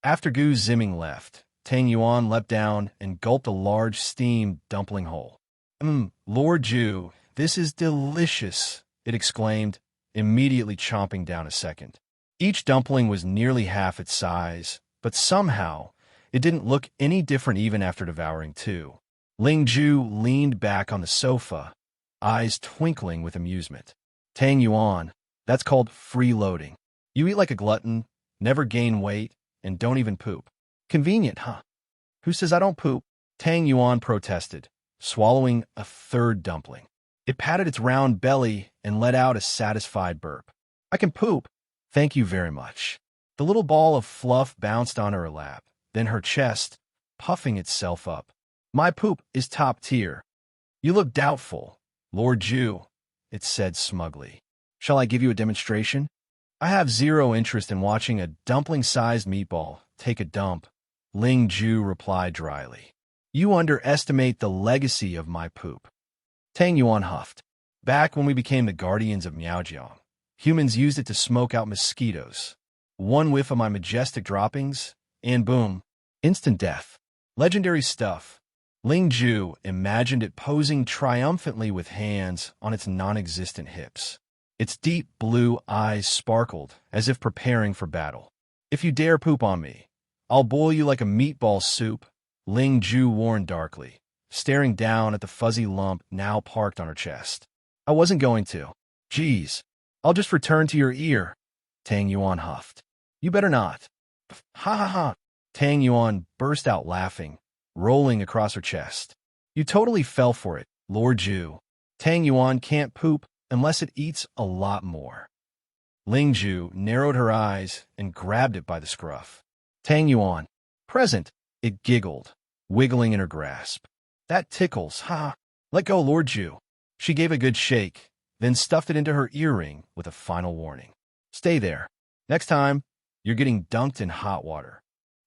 After Gu Ziming left, Tang Yuan leapt down and gulped a large steamed dumpling whole. Lord Ju, this is delicious, it exclaimed, immediately chomping down a second. Each dumpling was nearly half its size, but somehow it didn't look any different even after devouring two. Ling Ju leaned back on the sofa, eyes twinkling with amusement. Tang Yuan, that's called freeloading. You eat like a glutton, never gain weight, and don't even poop. Convenient, huh? Who says I don't poop? Tang Yuan protested, swallowing a third dumpling. It patted its round belly and let out a satisfied burp. I can poop. Thank you very much. The little ball of fluff bounced on her lap, then her chest, puffing itself up. My poop is top tier. You look doubtful, Lord Ju, it said smugly. Shall I give you a demonstration? I have zero interest in watching a dumpling-sized meatball take a dump, Ling Ju replied dryly. You underestimate the legacy of my poop. Tang Yuan huffed. Back when we became the guardians of Miaojiang, humans used it to smoke out mosquitoes. One whiff of my majestic droppings, and boom, instant death. Legendary stuff. Ling Ju imagined it posing triumphantly with hands on its non-existent hips. Its deep blue eyes sparkled as if preparing for battle. If you dare poop on me, I'll boil you like a meatball soup, Ling Ju warned darkly, staring down at the fuzzy lump now parked on her chest. I wasn't going to. Geez, I'll just return to your ear, Tang Yuan huffed. You better not. Ha ha ha. Tang Yuan burst out laughing, rolling across her chest. You totally fell for it, Lord Ju. Tang Yuan can't poop unless it eats a lot more. Ling Ju narrowed her eyes and grabbed it by the scruff. Tang Yuan, present, it giggled, wiggling in her grasp. That tickles, ha! Let go, Lord Ju. She gave a good shake, then stuffed it into her earring with a final warning. Stay there. Next time, you're getting dunked in hot water.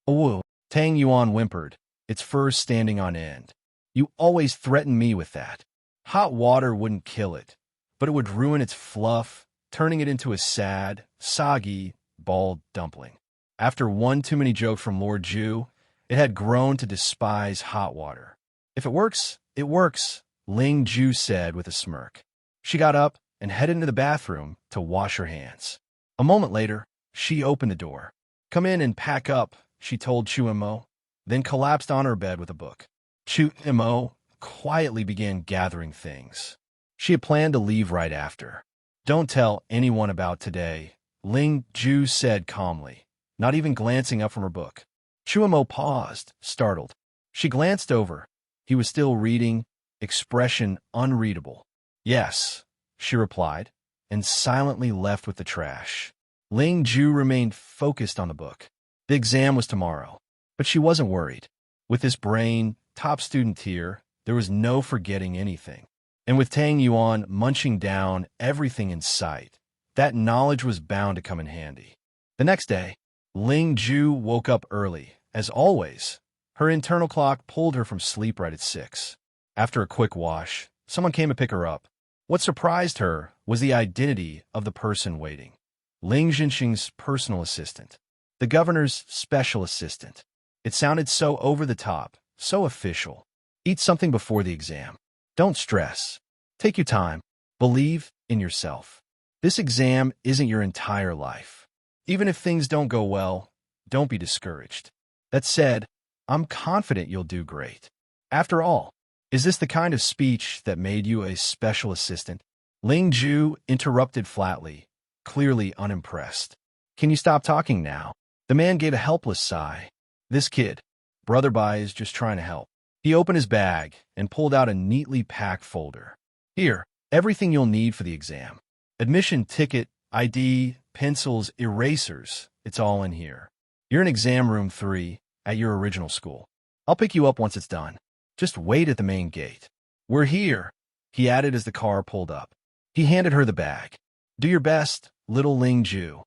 Oh, Tang Yuan whimpered, its fur standing on end. You always threaten me with that. Hot water wouldn't kill it, but it would ruin its fluff, turning it into a sad, soggy, bald dumpling. After one too many jokes from Lord Ju, it had grown to despise hot water. If it works, Ling Ju said with a smirk. She got up and headed into the bathroom to wash her hands. A moment later, she opened the door. Come in and pack up, she told Chu Mo, then collapsed on her bed with a book. Chu Mo quietly began gathering things. She had planned to leave right after. Don't tell anyone about today, Ling Ju said calmly, not even glancing up from her book. Chu Mo paused, startled. She glanced over. He was still reading, expression unreadable. Yes, she replied, and silently left with the trash. Ling Ju remained focused on the book. The exam was tomorrow, but she wasn't worried. With this brain, top student tier, there was no forgetting anything. And with Tang Yuan munching down everything in sight, that knowledge was bound to come in handy. The next day, Ling Ju woke up early, as always. Her internal clock pulled her from sleep right at 6. After a quick wash, someone came to pick her up. What surprised her was the identity of the person waiting. Ling Jinxing's personal assistant. The governor's special assistant. It sounded so over the top, so official. Eat something before the exam. Don't stress. Take your time. Believe in yourself. This exam isn't your entire life. Even if things don't go well, don't be discouraged. That said, I'm confident you'll do great. After all, is this the kind of speech that made you a special assistant? Ling Ju interrupted flatly, clearly unimpressed. Can you stop talking now? The man gave a helpless sigh. This kid, Brother Bai, is just trying to help. He opened his bag and pulled out a neatly packed folder. Here, everything you'll need for the exam. Admission ticket, ID, pencils, erasers, it's all in here. You're in exam room 3 at your original school. I'll pick you up once it's done. Just wait at the main gate. We're here, he added as the car pulled up. He handed her the bag. Do your best, little Ling Ju.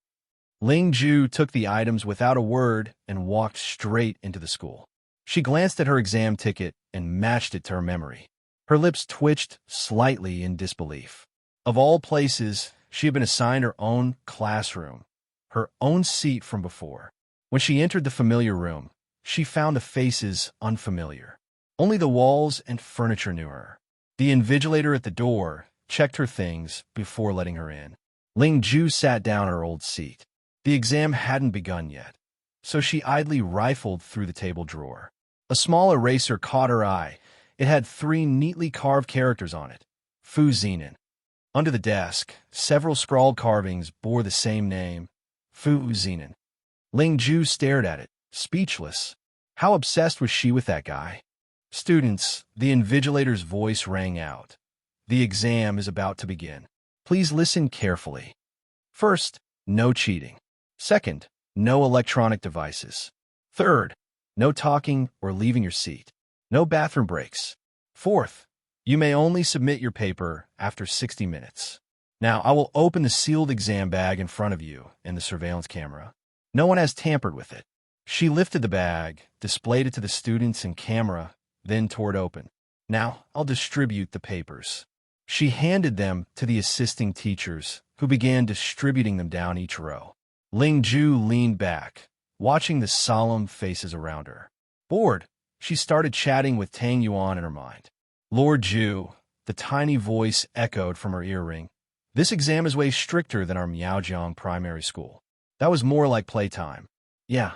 Ling Ju took the items without a word and walked straight into the school. She glanced at her exam ticket and matched it to her memory. Her lips twitched slightly in disbelief. Of all places, she had been assigned her own classroom, her own seat from before. When she entered the familiar room, she found the faces unfamiliar. Only the walls and furniture knew her. The invigilator at the door checked her things before letting her in. Ling Ju sat down in her old seat. The exam hadn't begun yet, so she idly rifled through the table drawer. A small eraser caught her eye. It had 3 neatly carved characters on it. Fu Zinan. Under the desk, several scrawled carvings bore the same name, Fu Zinan. Ling Ju stared at it, speechless. How obsessed was she with that guy? Students, the invigilator's voice rang out. The exam is about to begin. Please listen carefully. First, no cheating. Second, no electronic devices. Third, no talking or leaving your seat. No bathroom breaks. Fourth, you may only submit your paper after 60 minutes. Now, I will open the sealed exam bag in front of you and the surveillance camera. No one has tampered with it. She lifted the bag, displayed it to the students and camera, then tore it open. Now, I'll distribute the papers. She handed them to the assisting teachers, who began distributing them down each row. Ling Ju leaned back, watching the solemn faces around her. Bored, she started chatting with Tang Yuan in her mind. Lord Ju, the tiny voice echoed from her earring. This exam is way stricter than our Miaojiang primary school. That was more like playtime. Yeah.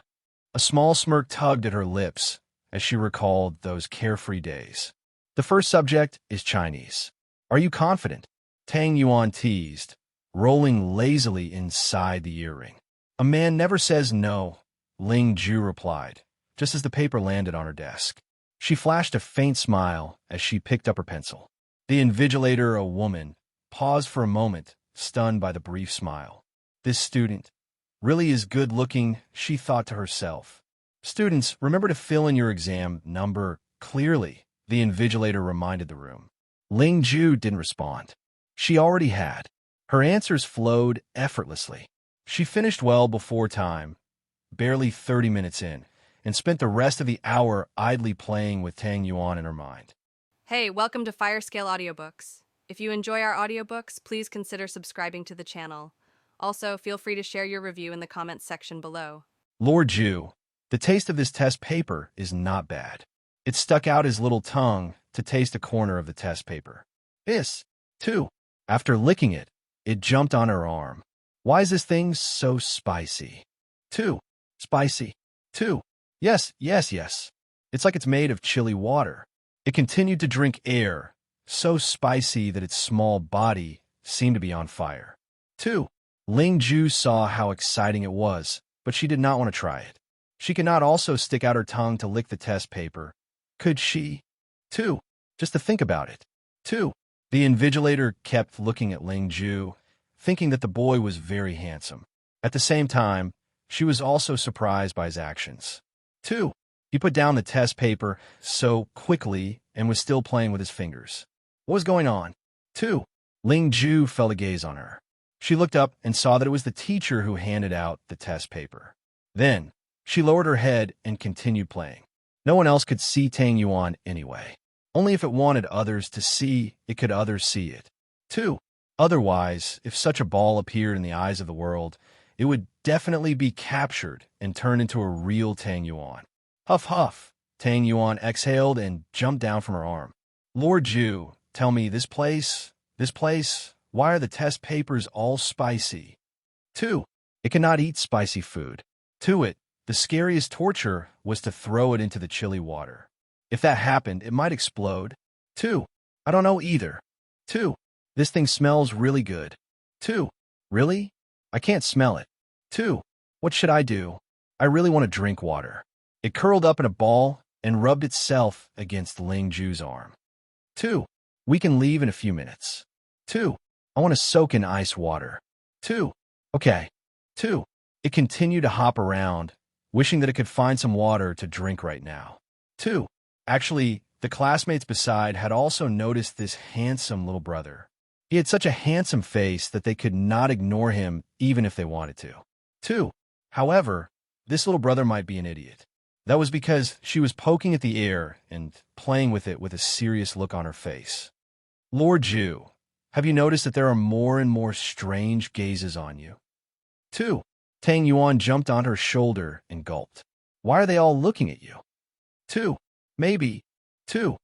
A small smirk tugged at her lips as she recalled those carefree days. The first subject is Chinese. Are you confident? Tang Yuan teased, rolling lazily inside the earring. A man never says no, Ling Ju replied, just as the paper landed on her desk. She flashed a faint smile as she picked up her pencil. The invigilator, a woman, paused for a moment, stunned by the brief smile. This student really is good-looking, she thought to herself. Students, remember to fill in your exam number clearly, the invigilator reminded the room. Ling Ju didn't respond. She already had. Her answers flowed effortlessly. She finished well before time, barely 30 minutes in, and spent the rest of the hour idly playing with Tang Yuan in her mind. Hey, welcome to Firescale Audiobooks. If you enjoy our audiobooks, please consider subscribing to the channel. Also, feel free to share your review in the comments section below. Lord Ju, the taste of this test paper is not bad. It stuck out his little tongue to taste a corner of the test paper. This, too. After licking it, it jumped on her arm. Why is this thing so spicy? Too spicy. Too. Yes. It's like it's made of chilly water. It continued to drink air, so spicy that its small body seemed to be on fire. Too. Ling Ju saw how exciting it was, but she did not want to try it. She could not also stick out her tongue to lick the test paper. Could she? Too. Just to think about it. Too. The invigilator kept looking at Ling Ju, thinking that the boy was very handsome. At the same time, she was also surprised by his actions. Too. He put down the test paper so quickly and was still playing with his fingers. What was going on? Too. Ling Ju felt a gaze on her. She looked up and saw that it was the teacher who handed out the test paper. Then, she lowered her head and continued playing. No one else could see Tang Yuan anyway. Only if it wanted others to see it could others see it. Too. Otherwise, if such a ball appeared in the eyes of the world, it would definitely be captured and turned into a real Tang Yuan. Huff huff. Tang Yuan exhaled and jumped down from her arm. Lord Ju, tell me, this place, why are the test papers all spicy? Too. It cannot eat spicy food. To it, the scariest torture was to throw it into the chilly water. If that happened, it might explode. Too. I don't know either. Too. This thing smells really good. Too. Really? I can't smell it. Too. What should I do? I really want to drink water. It curled up in a ball and rubbed itself against Ling Ju's arm. Too. We can leave in a few minutes. Too. I want to soak in ice water. Too. Okay. Too. It continued to hop around, wishing that it could find some water to drink right now. Too. Actually, the classmates beside had also noticed this handsome little brother. He had such a handsome face that they could not ignore him even if they wanted to. Too. However, this little brother might be an idiot. That was because she was poking at the air and playing with it with a serious look on her face. Lord Ju, have you noticed that there are more and more strange gazes on you? Too. Tang Yuan jumped on her shoulder and gulped. Why are they all looking at you? Two. Maybe. Two.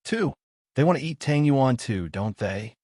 Two. They want to eat Tang Yuan too, don't they?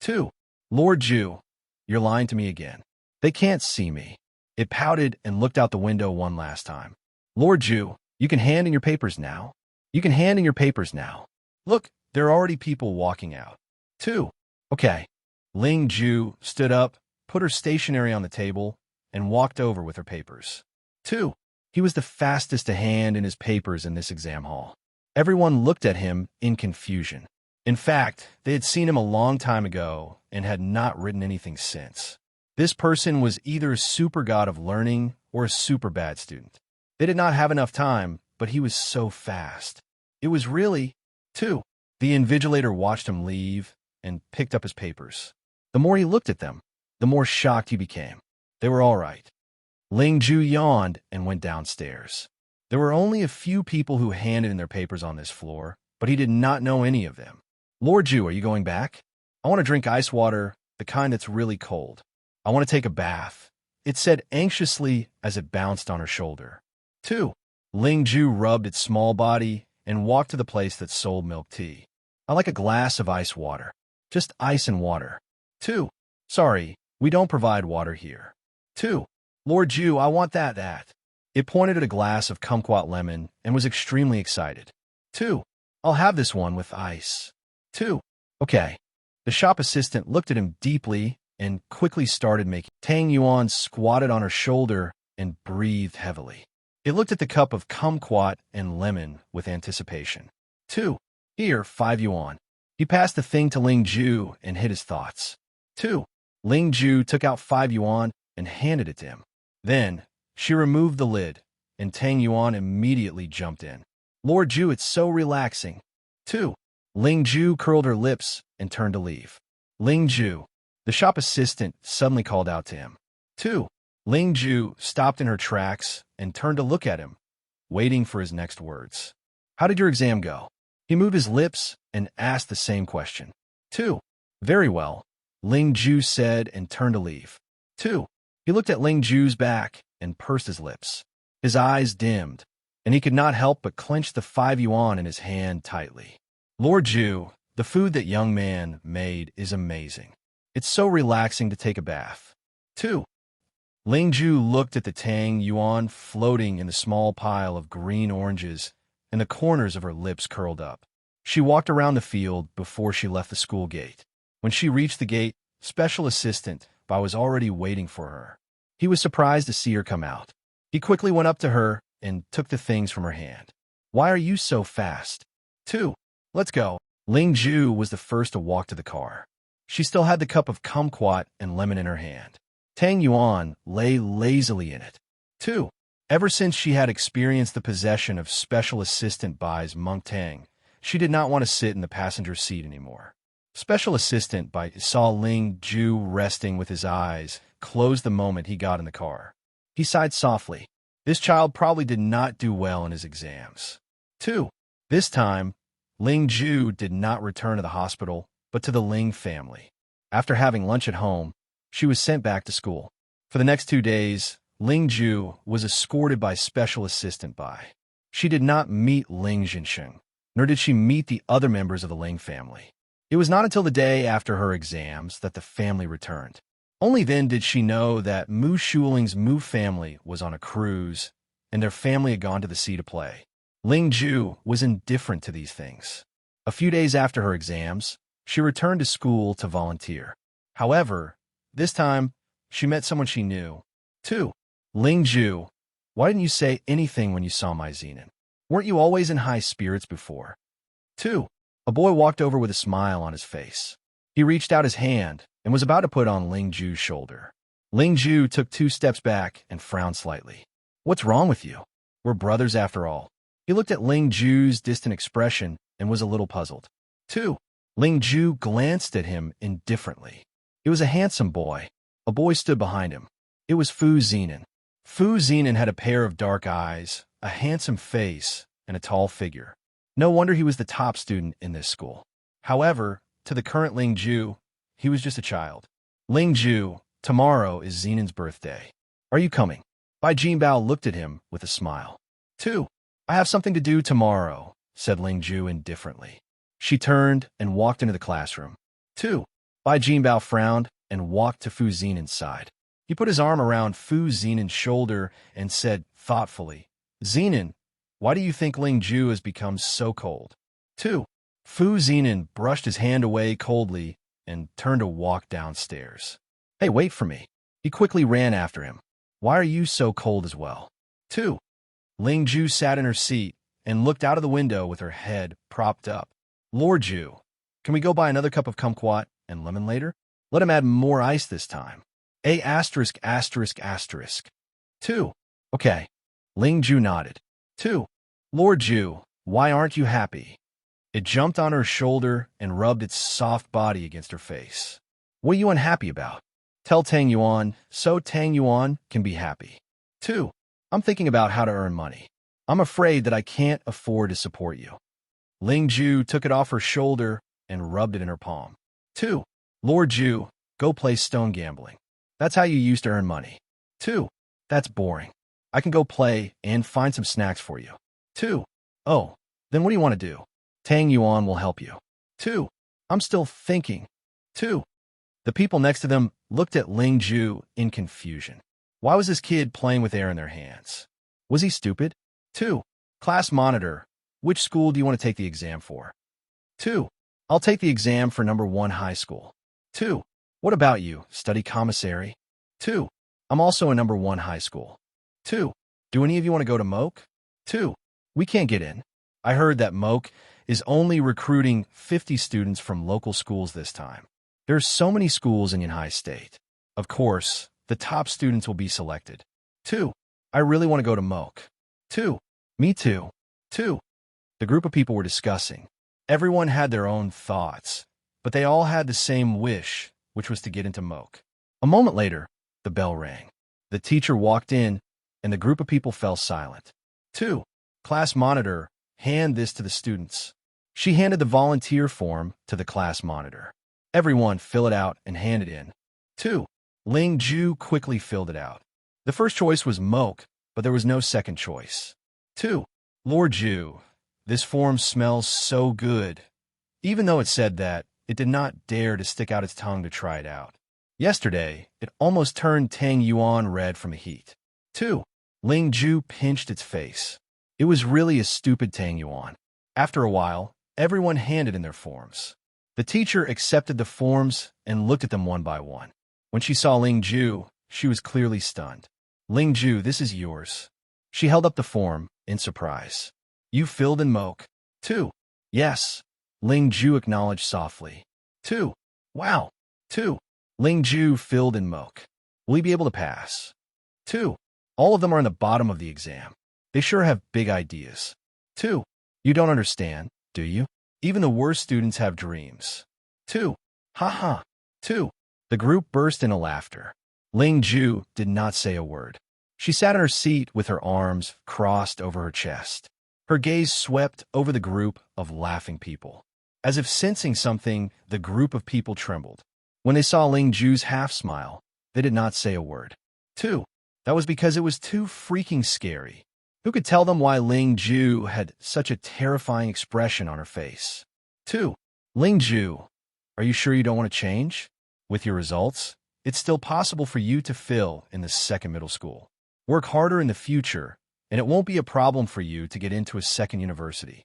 Two. Lord Ju, you're lying to me again. They can't see me. It pouted and looked out the window one last time. Lord Ju, you can hand in your papers now. You can hand in your papers now. Look, there are already people walking out. Two. Okay. Ling Ju stood up, put her stationery on the table, and walked over with her papers. Two. He was the fastest to hand in his papers in this exam hall. Everyone looked at him in confusion. In fact, they had seen him a long time ago and had not written anything since. This person was either a super god of learning or a super bad student. They did not have enough time, but he was so fast. It was really, two. The invigilator watched him leave and picked up his papers. The more he looked at them, the more shocked he became. They were all right. Ling Ju yawned and went downstairs. There were only a few people who handed in their papers on this floor, but he did not know any of them. Lord Ju, are you going back? I want to drink ice water, the kind that's really cold. I want to take a bath, it said anxiously as it bounced on her shoulder. Two. Ling Ju rubbed its small body and walked to the place that sold milk tea. I like a glass of ice water. Just ice and water. Two. Sorry, we don't provide water here. Two. Lord Ju, I want that. It pointed at a glass of kumquat lemon and was extremely excited. Two. I'll have this one with ice. Two. Okay. The shop assistant looked at him deeply and quickly started making. Tang Yuan squatted on her shoulder and breathed heavily. It looked at the cup of kumquat and lemon with anticipation. Two. Here, 5 yuan. He passed the thing to Ling Ju and hid his thoughts. Two. Ling Ju took out 5 yuan and handed it to him. Then, she removed the lid, and Tang Yuan immediately jumped in. Lord Ju, it's so relaxing. Two. Ling Ju curled her lips and turned to leave. Ling Ju, the shop assistant suddenly called out to him. Two. Ling Ju stopped in her tracks and turned to look at him, waiting for his next words. How did your exam go? He moved his lips and asked the same question. Two. Very well, Ling Ju said and turned to leave. Two. He looked at Ling Ju's back and pursed his lips. His eyes dimmed, and he could not help but clench the 5 yuan in his hand tightly. Lord Ju, the food that young man made is amazing. It's so relaxing to take a bath. Two. Ling Ju looked at the Tang Yuan floating in the small pile of green oranges, and the corners of her lips curled up. She walked around the field before she left the school gate. When she reached the gate, Special Assistant Bai was already waiting for her. He was surprised to see her come out. He quickly went up to her and took the things from her hand. Why are you so fast? Two. Let's go. Ling Ju was the first to walk to the car. She still had the cup of kumquat and lemon in her hand. Tang Yuan lay lazily in it. Two. Ever since she had experienced the possession of Special Assistant Bai's Monk Tang, she did not want to sit in the passenger seat anymore. Special Assistant Bai saw Ling Ju resting with his eyes closed the moment he got in the car. He sighed softly. This child probably did not do well in his exams. Two. This time, Ling Ju did not return to the hospital, but to the Ling family. After having lunch at home, she was sent back to school. For the next 2 days, Ling Ju was escorted by Special Assistant Bai. She did not meet Ling Jinsheng, nor did she meet the other members of the Ling family. It was not until the day after her exams that the family returned. Only then did she know that Mu Shuling's Mu family was on a cruise, and their family had gone to the sea to play. Ling Ju was indifferent to these things. A few days after her exams, she returned to school to volunteer. However, this time, she met someone she knew. Two. Ling Ju, why didn't you say anything when you saw my Zenin? Weren't you always in high spirits before? Two. A boy walked over with a smile on his face. He reached out his hand and was about to put on Ling Ju's shoulder. Ling Ju took 2 steps back and frowned slightly. What's wrong with you? We're brothers after all. He looked at Ling Ju's distant expression and was a little puzzled. Two. Ling Ju glanced at him indifferently. He was a handsome boy. A boy stood behind him. It was Fu Zenin. Fu Zenin had a pair of dark eyes, a handsome face, and a tall figure. No wonder he was the top student in this school. However, to the current Ling Ju, he was just a child. Ling Ju, tomorrow is Zenin's birthday. Are you coming? Bai Jinbao looked at him with a smile. 2. I have something to do tomorrow, said Ling Ju indifferently. She turned and walked into the classroom. 2. Bai Jinbao frowned and walked to Fu Xinan's side. He put his arm around Fu Xinan's shoulder and said thoughtfully, Xinan, why do you think Ling Ju has become so cold? 2. Fu Xinan brushed his hand away coldly and turned to walk downstairs. Hey, wait for me. He quickly ran after him. Why are you so cold as well? 2. Ling Ju sat in her seat and looked out of the window with her head propped up. Lord Ju, can we go buy another cup of kumquat and lemon later? Let him add more ice this time. A asterisk asterisk asterisk. 2. Okay. Ling Ju nodded. 2. Lord Ju, why aren't you happy? It jumped on her shoulder and rubbed its soft body against her face. What are you unhappy about? Tell Tang Yuan so Tang Yuan can be happy. 2. I'm thinking about how to earn money. I'm afraid that I can't afford to support you. Ling Ju took it off her shoulder and rubbed it in her palm. 2. Lord Ju, go play stone gambling. That's how you used to earn money. 2. That's boring. I can go play and find some snacks for you. 2. Oh, then what do you want to do? Tang Yuan will help you. 2. I'm still thinking. 2. The people next to them looked at Ling Ju in confusion. Why was this kid playing with air in their hands? Was he stupid? 2. Class monitor, which school do you want to take the exam for? 2. I'll take the exam for number 1 high school. 2. What about you, study commissary? 2. I'm also in number 1 high school. 2. Do any of you want to go to Moke? 2. We can't get in. I heard that Moke is only recruiting 50 students from local schools this time. There's so many schools in Yanhai State. Of course, the top students will be selected. 2. I really want to go to Moke. 2. Me too. 2. The group of people were discussing. Everyone had their own thoughts, but they all had the same wish, which was to get into Moke. A moment later, the bell rang. The teacher walked in, and the group of people fell silent. 2. Class monitor, hand this to the students. She handed the volunteer form to the class monitor. Everyone fill it out and hand it in. 2. Ling Ju quickly filled it out. The first choice was Moke, but there was no second choice. 2. Lord Ju, this form smells so good. Even though it said that, it did not dare to stick out its tongue to try it out. Yesterday, it almost turned Tang Yuan red from the heat. 2. Ling Ju pinched its face. It was really a stupid Tang Yuan. After a while, everyone handed in their forms. The teacher accepted the forms and looked at them one by one. When she saw Ling Ju, she was clearly stunned. Ling Ju, this is yours. She held up the form in surprise. You filled in Moke. 2. Yes. Ling Ju acknowledged softly. 2. Wow. 2. Ling Ju filled in Moke. Will he be able to pass? 2. All of them are in the bottom of the exam. They sure have big ideas. 2. You don't understand, do you? Even the worst students have dreams. 2. Ha ha. 2. The group burst into laughter. Ling Ju did not say a word. She sat in her seat with her arms crossed over her chest. Her gaze swept over the group of laughing people. As if sensing something, the group of people trembled. When they saw Ling Ju's half-smile, they did not say a word. 2. That was because it was too freaking scary. Who could tell them why Ling Ju had such a terrifying expression on her face? 2. Ling Ju, are you sure you don't want to change? With your results, it's still possible for you to fill in the second middle school. Work harder in the future, and it won't be a problem for you to get into a second university.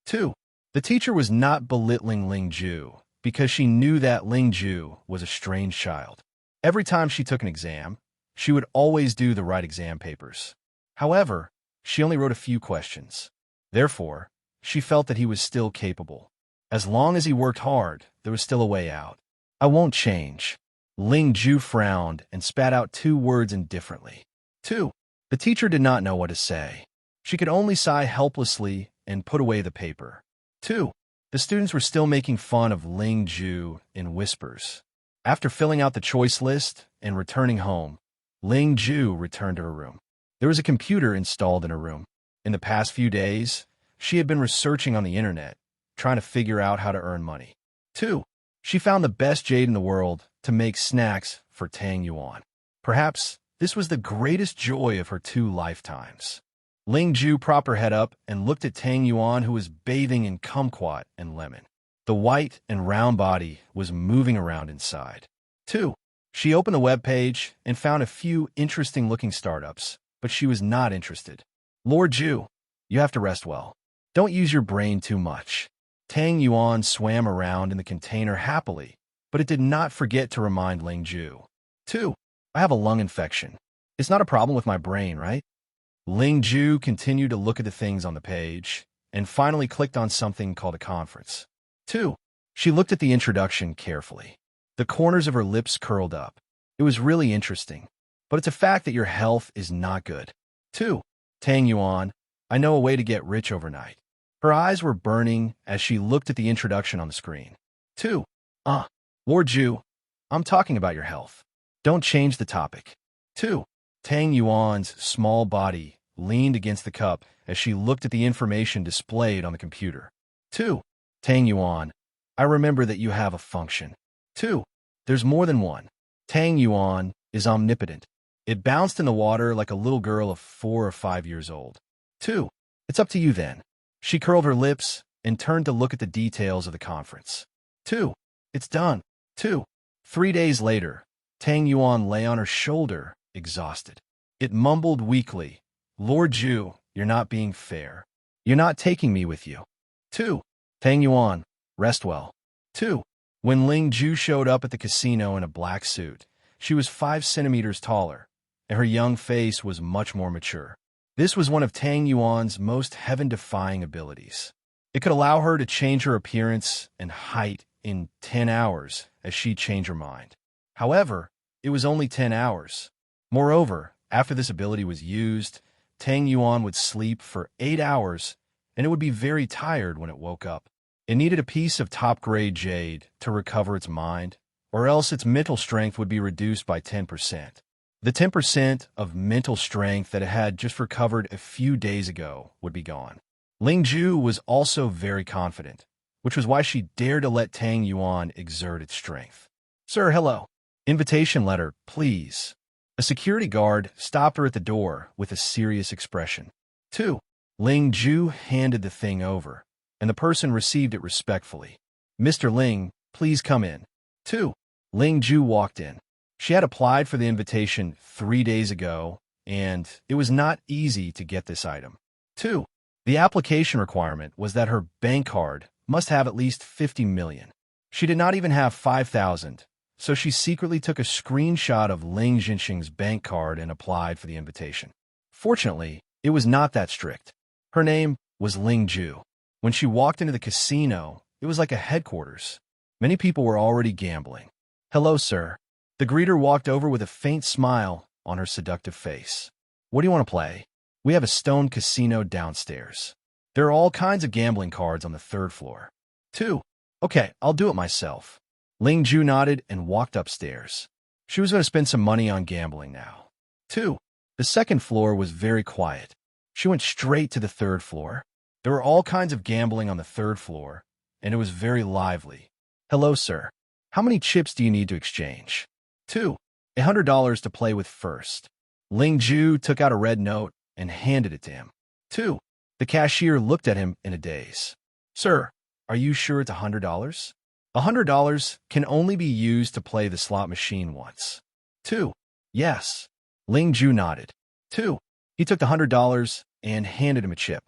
2. The teacher was not belittling Ling Ju because she knew that Ling Ju was a strange child. Every time she took an exam, she would always do the right exam papers. However, she only wrote a few questions. Therefore, she felt that he was still capable. As long as he worked hard, there was still a way out. I won't change. Ling Ju frowned and spat out 2 words indifferently. 2. The teacher did not know what to say. She could only sigh helplessly and put away the paper. 2. The students were still making fun of Ling Ju in whispers. After filling out the choice list and returning home, Ling Ju returned to her room. There was a computer installed in her room. In the past few days, she had been researching on the internet, trying to figure out how to earn money. 2. She found the best jade in the world to make snacks for Tang Yuan. Perhaps This was the greatest joy of her 2 lifetimes. Ling Ju propped her head up and looked at Tang Yuan, who was bathing in kumquat and lemon. The white and round body was moving around inside. 2. She opened the web page and found a few interesting-looking startups, but she was not interested. Lord Ju, you have to rest well. Don't use your brain too much. Tang Yuan swam around in the container happily, but it did not forget to remind Ling Ju. 2. I have a lung infection. It's not a problem with my brain, right? Ling Ju continued to look at the things on the page and finally clicked on something called a conference. 2. She looked at the introduction carefully. The corners of her lips curled up. It was really interesting, but it's a fact that your health is not good. 2. Tang Yuan, I know a way to get rich overnight. Her eyes were burning as she looked at the introduction on the screen. 2. Lord Ju, I'm talking about your health. Don't change the topic. 2. Tang Yuan's small body leaned against the cup as she looked at the information displayed on the computer. 2. Tang Yuan, I remember that you have a function. 2. There's more than one. Tang Yuan is omnipotent. It bounced in the water like a little girl of 4 or 5 years old. 2. It's up to you then. She curled her lips and turned to look at the details of the conference. 2. It's done. 2. 3 days later, Tang Yuan lay on her shoulder, exhausted. It mumbled weakly, Lord Ju, you're not being fair. You're not taking me with you. 2. Tang Yuan, rest well. 2. When Ling Ju showed up at the casino in a black suit, she was 5 centimeters taller, and her young face was much more mature. This was one of Tang Yuan's most heaven-defying abilities. It could allow her to change her appearance and height in 10 hours as she changed her mind. However, it was only 10 hours. Moreover, after this ability was used, Tang Yuan would sleep for 8 hours, and it would be very tired when it woke up. It needed a piece of top-grade jade to recover its mind, or else its mental strength would be reduced by 10%. The 10% of mental strength that it had just recovered a few days ago would be gone. Ling Ju was also very confident, which was why she dared to let Tang Yuan exert its strength. Sir, hello. Invitation letter, please. A security guard stopped her at the door with a serious expression. 2. Ling Ju handed the thing over, and the person received it respectfully. Mr. Ling, please come in. 2. Ling Ju walked in. She had applied for the invitation 3 days ago, and it was not easy to get this item. 2. The application requirement was that her bank card must have at least 50 million. She did not even have 5,000, so she secretly took a screenshot of Ling Jinxing's bank card and applied for the invitation. Fortunately, it was not that strict. Her name was Ling Ju. When she walked into the casino, it was like a headquarters. Many people were already gambling. Hello, sir. The greeter walked over with a faint smile on her seductive face. What do you want to play? We have a stone casino downstairs. There are all kinds of gambling cards on the 3rd floor. 2. Okay, I'll do it myself. Ling Ju nodded and walked upstairs. She was going to spend some money on gambling now. 2. The 2nd floor was very quiet. She went straight to the 3rd floor. There were all kinds of gambling on the 3rd floor, and it was very lively. Hello, sir. How many chips do you need to exchange? 2. $100 to play with first. Ling Ju took out a red note and handed it to him. 2. The cashier looked at him in a daze. Sir, are you sure it's $100? $100 can only be used to play the slot machine once. 2. Yes. Ling Ju nodded. 2. He took the $100 and handed him a chip.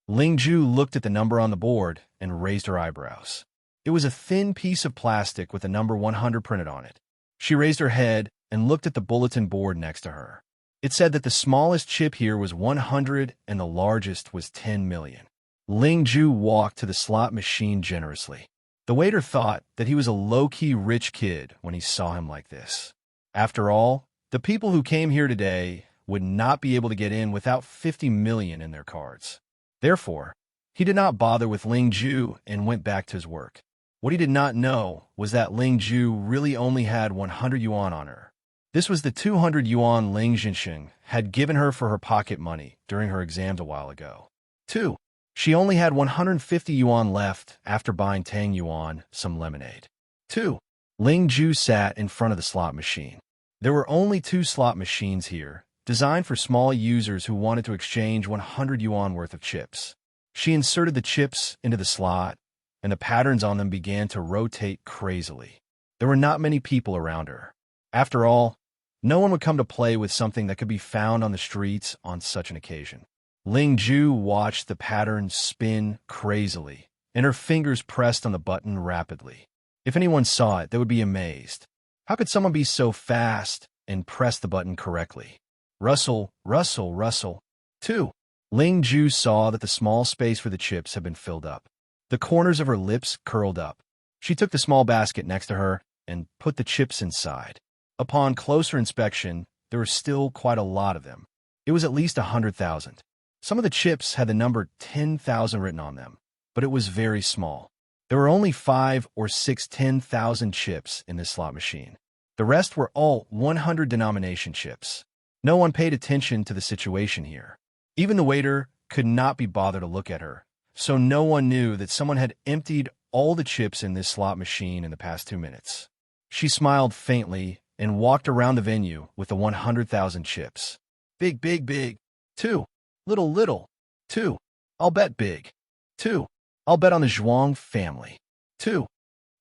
Ling Ju looked at the number on the board and raised her eyebrows. It was a thin piece of plastic with the number 100 printed on it. She raised her head and looked at the bulletin board next to her. It said that the smallest chip here was 100 and the largest was 10 million. Ling Ju walked to the slot machine generously. The waiter thought that he was a low-key rich kid when he saw him like this. After all, the people who came here today would not be able to get in without 50 million in their cards. Therefore, he did not bother with Ling Ju and went back to his work. What he did not know was that Ling Ju really only had 100 yuan on her. This was the 200 yuan Ling Jinxing had given her for her pocket money during her exams a while ago. 2. She only had 150 yuan left after buying Tang Yuan some lemonade. 2. Ling Ju sat in front of the slot machine. There were only 2 slot machines here, designed for small users who wanted to exchange 100 yuan worth of chips. She inserted the chips into the slot, and the patterns on them began to rotate crazily. There were not many people around her. After all, no one would come to play with something that could be found on the streets on such an occasion. Ling Ju watched the pattern spin crazily, and her fingers pressed on the button rapidly. If anyone saw it, they would be amazed. How could someone be so fast and press the button correctly? Rustle, rustle, rustle. 2. Ling Ju saw that the small space for the chips had been filled up. The corners of her lips curled up. She took the small basket next to her and put the chips inside. Upon closer inspection, there were still quite a lot of them. It was at least 100,000. Some of the chips had the number 10,000 written on them, but it was very small. There were only 5 or 6 10,000 chips in this slot machine. The rest were all 100 denomination chips. No one paid attention to the situation here. Even the waiter could not be bothered to look at her, so no one knew that someone had emptied all the chips in this slot machine in the past 2 minutes. She smiled faintly and walked around the venue with the 100,000 chips. Big, big, big. 2. Little, little. 2. I'll bet big. 2. I'll bet on the Zhuang family. 2.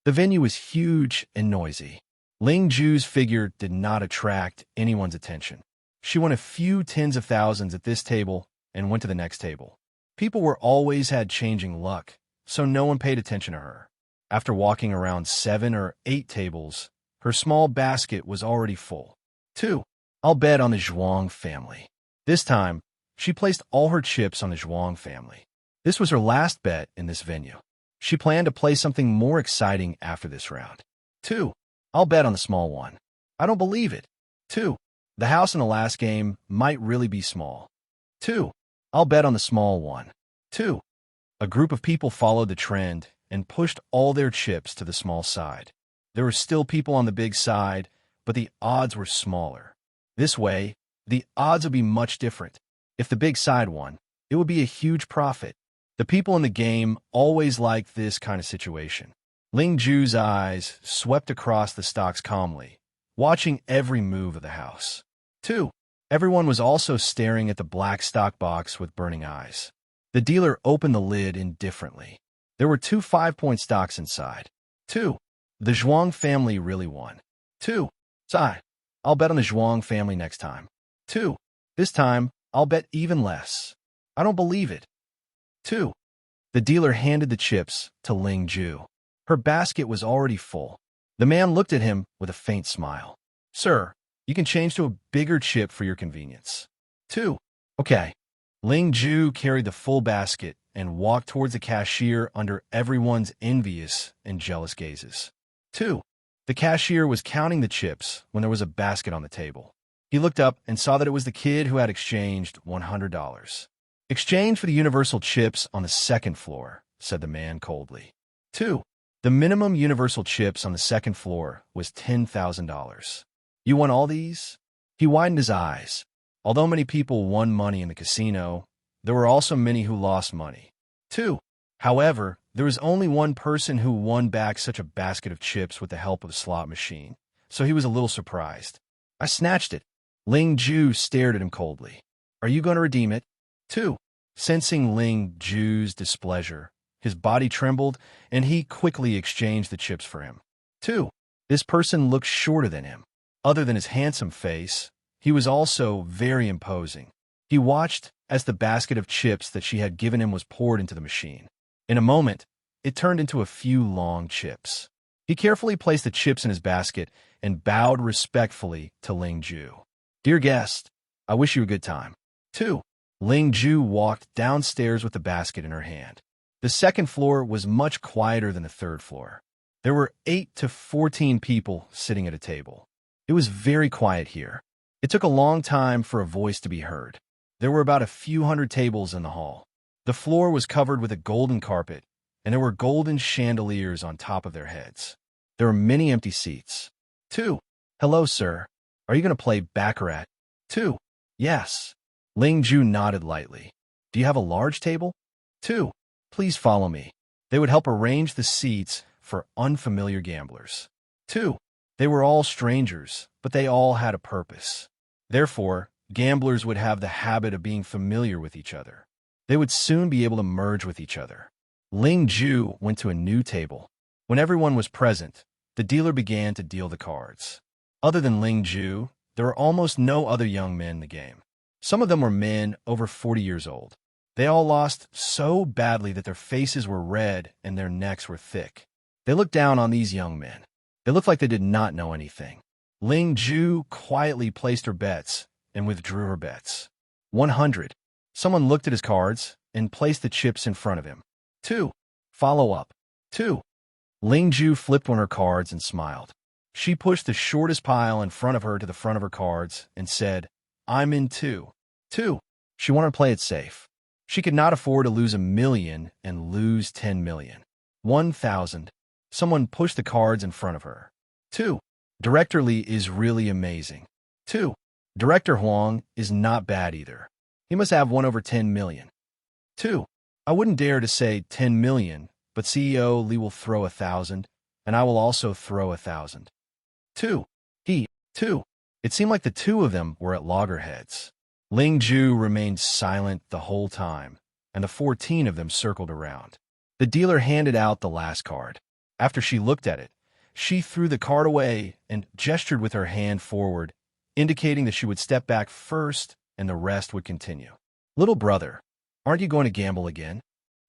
The venue was huge and noisy. Ling Ju's figure did not attract anyone's attention. She won a few tens of thousands at this table and went to the next table. People were always had changing luck, so no one paid attention to her. After walking around 7 or 8 tables, her small basket was already full. 2. I'll bet on the Zhuang family. This time, she placed all her chips on the Zhuang family. This was her last bet in this venue. She planned to play something more exciting after this round. 2. I'll bet on the small one. I don't believe it. 2. The house in the last game might really be small. 2. I'll bet on the small one. 2. A group of people followed the trend and pushed all their chips to the small side. There were still people on the big side, but the odds were smaller. This way, the odds would be much different. If the big side won, it would be a huge profit. The people in the game always liked this kind of situation. Ling Ju's eyes swept across the stocks calmly, watching every move of the house. 2. Everyone was also staring at the black stock box with burning eyes. The dealer opened the lid indifferently. There were 2 5-point stocks inside. 2. The Zhuang family really won. 2. Sai, I'll bet on the Zhuang family next time. 2. This time, I'll bet even less. I don't believe it. 2. The dealer handed the chips to Ling Ju. Her basket was already full. The man looked at him with a faint smile. Sir, you can change to a bigger chip for your convenience. 2. Okay. Ling Ju carried the full basket and walked towards the cashier under everyone's envious and jealous gazes. 2. The cashier was counting the chips when there was a basket on the table. He looked up and saw that it was the kid who had exchanged $100. Exchange for the universal chips on the 2nd floor, said the man coldly. 2. The minimum universal chips on the 2nd floor was $10,000. You won all these? He widened his eyes. Although many people won money in the casino, there were also many who lost money. 2. However, there was only one person who won back such a basket of chips with the help of a slot machine, so he was a little surprised. I snatched it. Ling Ju stared at him coldly. Are you going to redeem it? 2. Sensing Ling Ju's displeasure, his body trembled, and he quickly exchanged the chips for him. 2. This person looked shorter than him. Other than his handsome face, he was also very imposing. He watched as the basket of chips that she had given him was poured into the machine. In a moment, it turned into a few long chips. He carefully placed the chips in his basket and bowed respectfully to Ling Ju. Dear guest, I wish you a good time. 2. Ling Ju walked downstairs with the basket in her hand. The 2nd floor was much quieter than the 3rd floor. There were 8 to 14 people sitting at a table. It was very quiet here. It took a long time for a voice to be heard. There were about a few hundred tables in the hall. The floor was covered with a golden carpet, and there were golden chandeliers on top of their heads. There were many empty seats. 2. Hello, sir. Are you going to play baccarat? 2. Yes. Ling Ju nodded lightly. Do you have a large table? 2. Please follow me. They would help arrange the seats for unfamiliar gamblers. 2. They were all strangers, but they all had a purpose. Therefore, gamblers would have the habit of being familiar with each other. They would soon be able to merge with each other. Ling Ju went to a new table. When everyone was present, the dealer began to deal the cards. Other than Ling Ju, there were almost no other young men in the game. Some of them were men over 40 years old. They all lost so badly that their faces were red and their necks were thick. They looked down on these young men. They looked like they did not know anything. Ling Ju quietly placed her bets and withdrew her bets. 100. Someone looked at his cards and placed the chips in front of him. 2. Follow up. 2. Ling Ju flipped one of her cards and smiled. She pushed the shortest pile in front of her to the front of her cards and said, I'm in 2. 2. She wanted to play it safe. She could not afford to lose 1,000,000 and lose 10 million. 1,000. Someone pushed the cards in front of her. 2. Director Li is really amazing. 2. Director Huang is not bad either. He must have 1 over 10 million. 2. I wouldn't dare to say 10 million, but CEO Li will throw 1,000, and I will also throw 1,000. 2. 2. It seemed like the two of them were at loggerheads. Ling Ju remained silent the whole time, and the 14 of them circled around. The dealer handed out the last card. After she looked at it, she threw the card away and gestured with her hand forward, indicating that she would step back first and the rest would continue. Little brother, aren't you going to gamble again?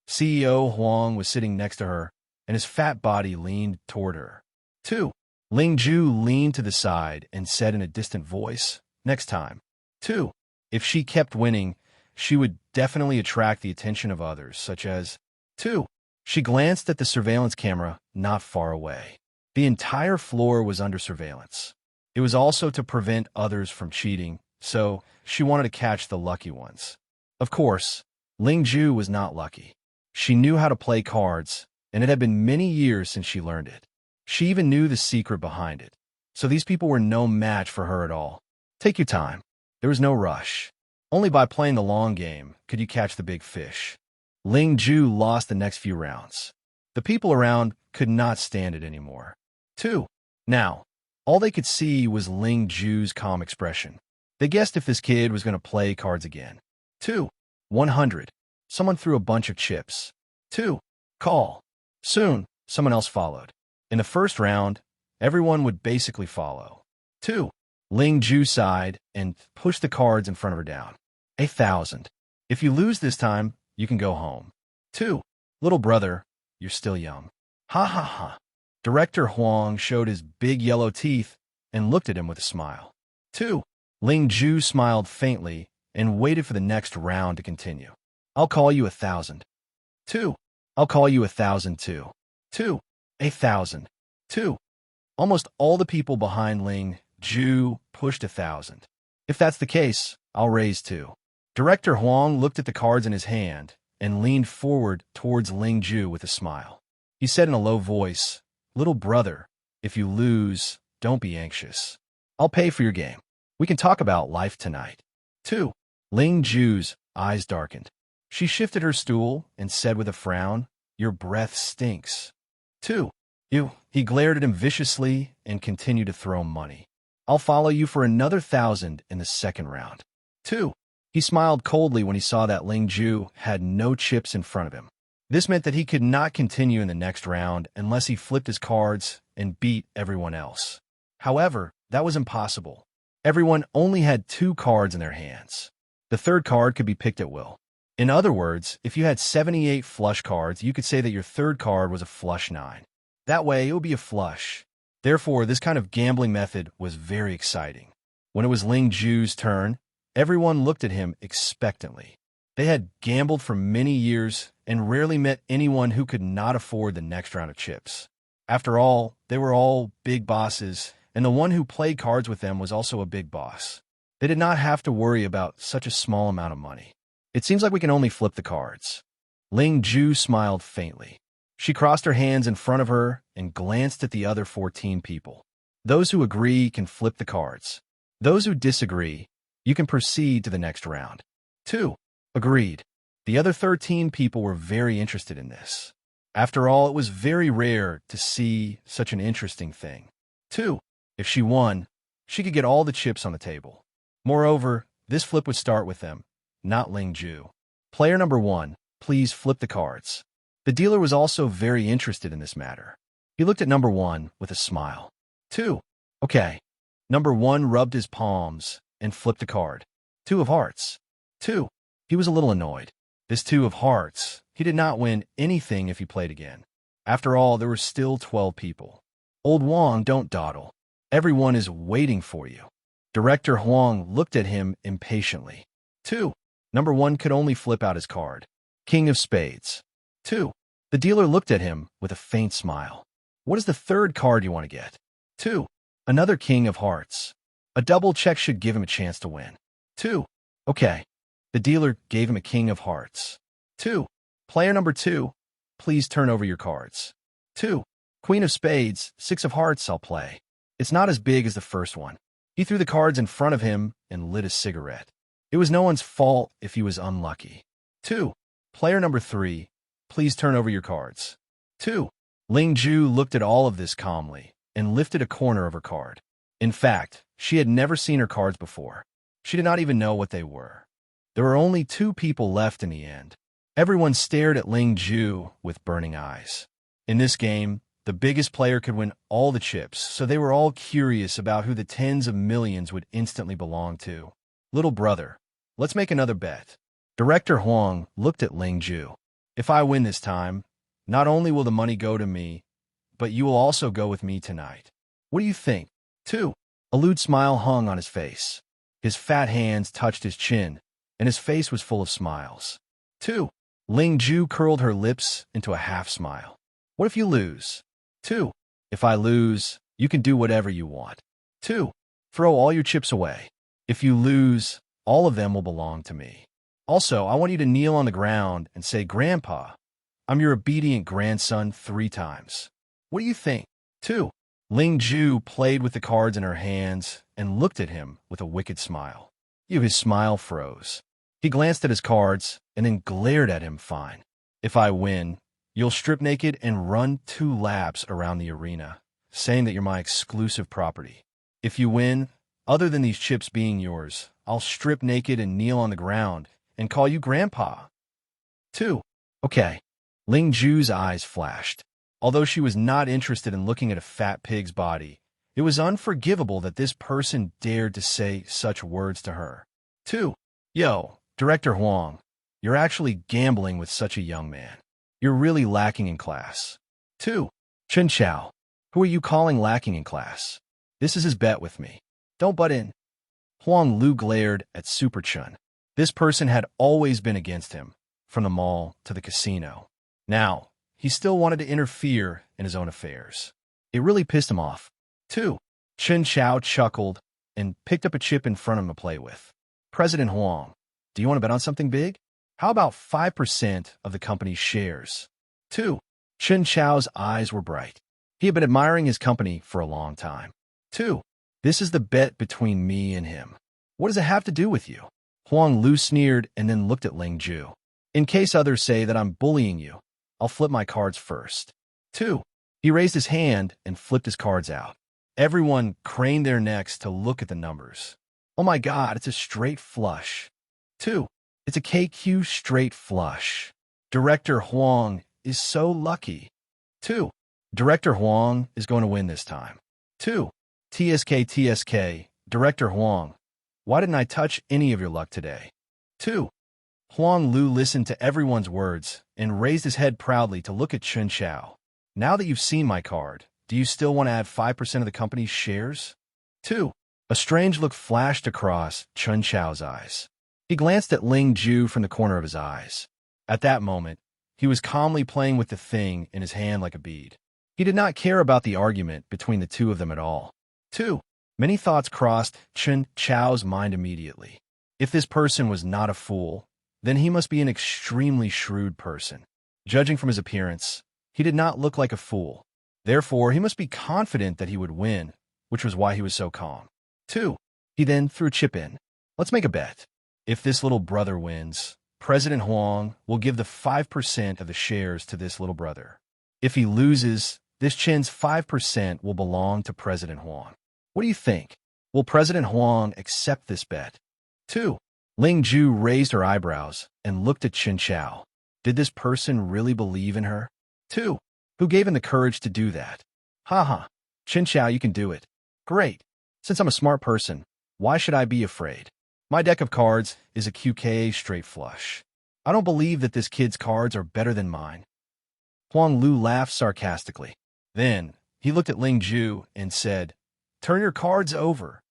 CEO Huang was sitting next to her, and his fat body leaned toward her. 2. Ling Ju leaned to the side and said in a distant voice, next time. 2. If she kept winning, she would definitely attract the attention of others, such as 2. She glanced at the surveillance camera not far away. The entire floor was under surveillance. It was also to prevent others from cheating, so she wanted to catch the lucky ones. Of course, Ling Ju was not lucky. She knew how to play cards, and it had been many years since she learned it. She even knew the secret behind it. So these people were no match for her at all. Take your time. There was no rush. Only by playing the long game could you catch the big fish. Ling Ju lost the next few rounds. The people around could not stand it anymore. 2. Now, all they could see was Ling Ju's calm expression. They guessed if this kid was going to play cards again. 2. 100. Someone threw a bunch of chips. 2. Call. Soon, someone else followed. In the first round, everyone would basically follow. 2. Ling Ju sighed and pushed the cards in front of her down. 1,000. If you lose this time, you can go home. 2. Little brother, you're still young. Ha ha ha. Director Huang showed his big yellow teeth and looked at him with a smile. 2. Ling Ju smiled faintly and waited for the next round to continue. I'll call you 1,000. 2. I'll call you 1,000 too. 2. 1,000. 2. Almost all the people behind Ling Ju pushed 1,000. If that's the case, I'll raise 2. Director Huang looked at the cards in his hand and leaned forward towards Ling Ju with a smile. He said in a low voice, Little brother, if you lose, don't be anxious. I'll pay for your game. We can talk about life tonight. 2. Ling Ju's eyes darkened. She shifted her stool and said with a frown, Your breath stinks. 2. He glared at him viciously and continued to throw money. I'll follow you for another 1,000 in the second round. 2. He smiled coldly when he saw that Ling Ju had no chips in front of him. This meant that he could not continue in the next round unless he flipped his cards and beat everyone else. However, that was impossible. Everyone only had 2 cards in their hands. The third card could be picked at will. In other words, if you had 78 flush cards, you could say that your third card was a flush 9. That way, it would be a flush. Therefore, this kind of gambling method was very exciting. When it was Ling Ju's turn, everyone looked at him expectantly. They had gambled for many years and rarely met anyone who could not afford the next round of chips. After all, they were all big bosses, and the one who played cards with them was also a big boss. They did not have to worry about such a small amount of money. It seems like we can only flip the cards. Ling Ju smiled faintly. She crossed her hands in front of her and glanced at the other 14 people. Those who agree can flip the cards. Those who disagree, you can proceed to the next round. 2. Agreed. The other 13 people were very interested in this. After all, it was very rare to see such an interesting thing. 2. If she won, she could get all the chips on the table. Moreover, this flip would start with them, not Ling Ju. Player number 1, please flip the cards. The dealer was also very interested in this matter. He looked at number 1 with a smile. 2. Okay. Number 1 rubbed his palms and flipped a card. 2 of hearts. 2. He was a little annoyed. This 2 of hearts, he did not win anything if he played again. After all, there were still 12 people. Old Wang, don't dawdle. Everyone is waiting for you. Director Huang looked at him impatiently. 2. Number 1 could only flip out his card. King of Spades. 2. The dealer looked at him with a faint smile. What is the third card you want to get? 2. Another King of Hearts. A double check should give him a chance to win. 2. Okay. The dealer gave him a King of Hearts. 2. Player number 2, please turn over your cards. 2. Queen of Spades, 6 of Hearts, I'll play. It's not as big as the first one. He threw the cards in front of him and lit a cigarette. It was no one's fault if he was unlucky. 2. Player number 3, please turn over your cards. 2. Ling Ju looked at all of this calmly and lifted a corner of her card. In fact, she had never seen her cards before. She did not even know what they were. There were only 2 people left in the end. Everyone stared at Ling Ju with burning eyes. In this game, the biggest player could win all the chips, so they were all curious about who the tens of millions would instantly belong to. Little brother, let's make another bet. Director Huang looked at Ling Ju. If I win this time, not only will the money go to me, but you will also go with me tonight. What do you think? 2. A lewd smile hung on his face. His fat hands touched his chin, and his face was full of smiles. 2. Ling Ju curled her lips into a half smile. What if you lose? 2. If I lose, you can do whatever you want. 2. Throw all your chips away. If you lose, all of them will belong to me. Also, I want you to kneel on the ground and say, Grandpa, I'm your obedient grandson 3 times. What do you think? 2. Ling Ju played with the cards in her hands and looked at him with a wicked smile. His smile froze. He glanced at his cards and then glared at him fine. If I win, you'll strip naked and run 2 laps around the arena, saying that you're my exclusive property. If you win, other than these chips being yours, I'll strip naked and kneel on the ground and call you Grandpa. 2. Okay. Ling Ju's eyes flashed. Although she was not interested in looking at a fat pig's body, it was unforgivable that this person dared to say such words to her. 2. Yo, Director Huang, you're actually gambling with such a young man. You're really lacking in class. 2. Chen Chao, who are you calling lacking in class? This is his bet with me. Don't butt in. Huang Lu glared at Super Chun. This person had always been against him, from the mall to the casino. Now, he still wanted to interfere in his own affairs. It really pissed him off. 2. Chen Chao chuckled and picked up a chip in front of him to play with. President Huang, do you want to bet on something big? How about 5% of the company's shares? 2. Chen Chao's eyes were bright. He had been admiring his company for a long time. 2. This is the bet between me and him. What does it have to do with you? Huang Lu sneered and then looked at Ling Ju. In case others say that I'm bullying you, I'll flip my cards first. 2. He raised his hand and flipped his cards out. Everyone craned their necks to look at the numbers. Oh my God, it's a straight flush. 2. It's a KQ straight flush. Director Huang is so lucky. 2. Director Huang is going to win this time. 2. TSK, Director Huang, why didn't I touch any of your luck today? 2. Huang Lu listened to everyone's words and raised his head proudly to look at Chen Chao. Now that you've seen my card, do you still want to add 5% of the company's shares? 2. A strange look flashed across Chen Chao's eyes. He glanced at Ling Ju from the corner of his eyes. At that moment, he was calmly playing with the thing in his hand like a bead. He did not care about the argument between the 2 of them at all. 2. Many thoughts crossed Chen Chao's mind immediately. If this person was not a fool, then he must be an extremely shrewd person. Judging from his appearance, he did not look like a fool. Therefore, he must be confident that he would win, which was why he was so calm. 2. He then threw a chip in. Let's make a bet. If this little brother wins, President Huang will give the 5% of the shares to this little brother. If he loses, this Chen's 5% will belong to President Huang. What do you think? Will President Huang accept this bet? 2. Ling Ju raised her eyebrows and looked at Chen Chao. Did this person really believe in her? 2. Who gave him the courage to do that? Haha. Chen Chao, you can do it. Great. Since I'm a smart person, why should I be afraid? My deck of cards is a QKA straight flush. I don't believe that this kid's cards are better than mine. Huang Lu laughed sarcastically. Then, he looked at Ling Ju and said, Turn your cards over.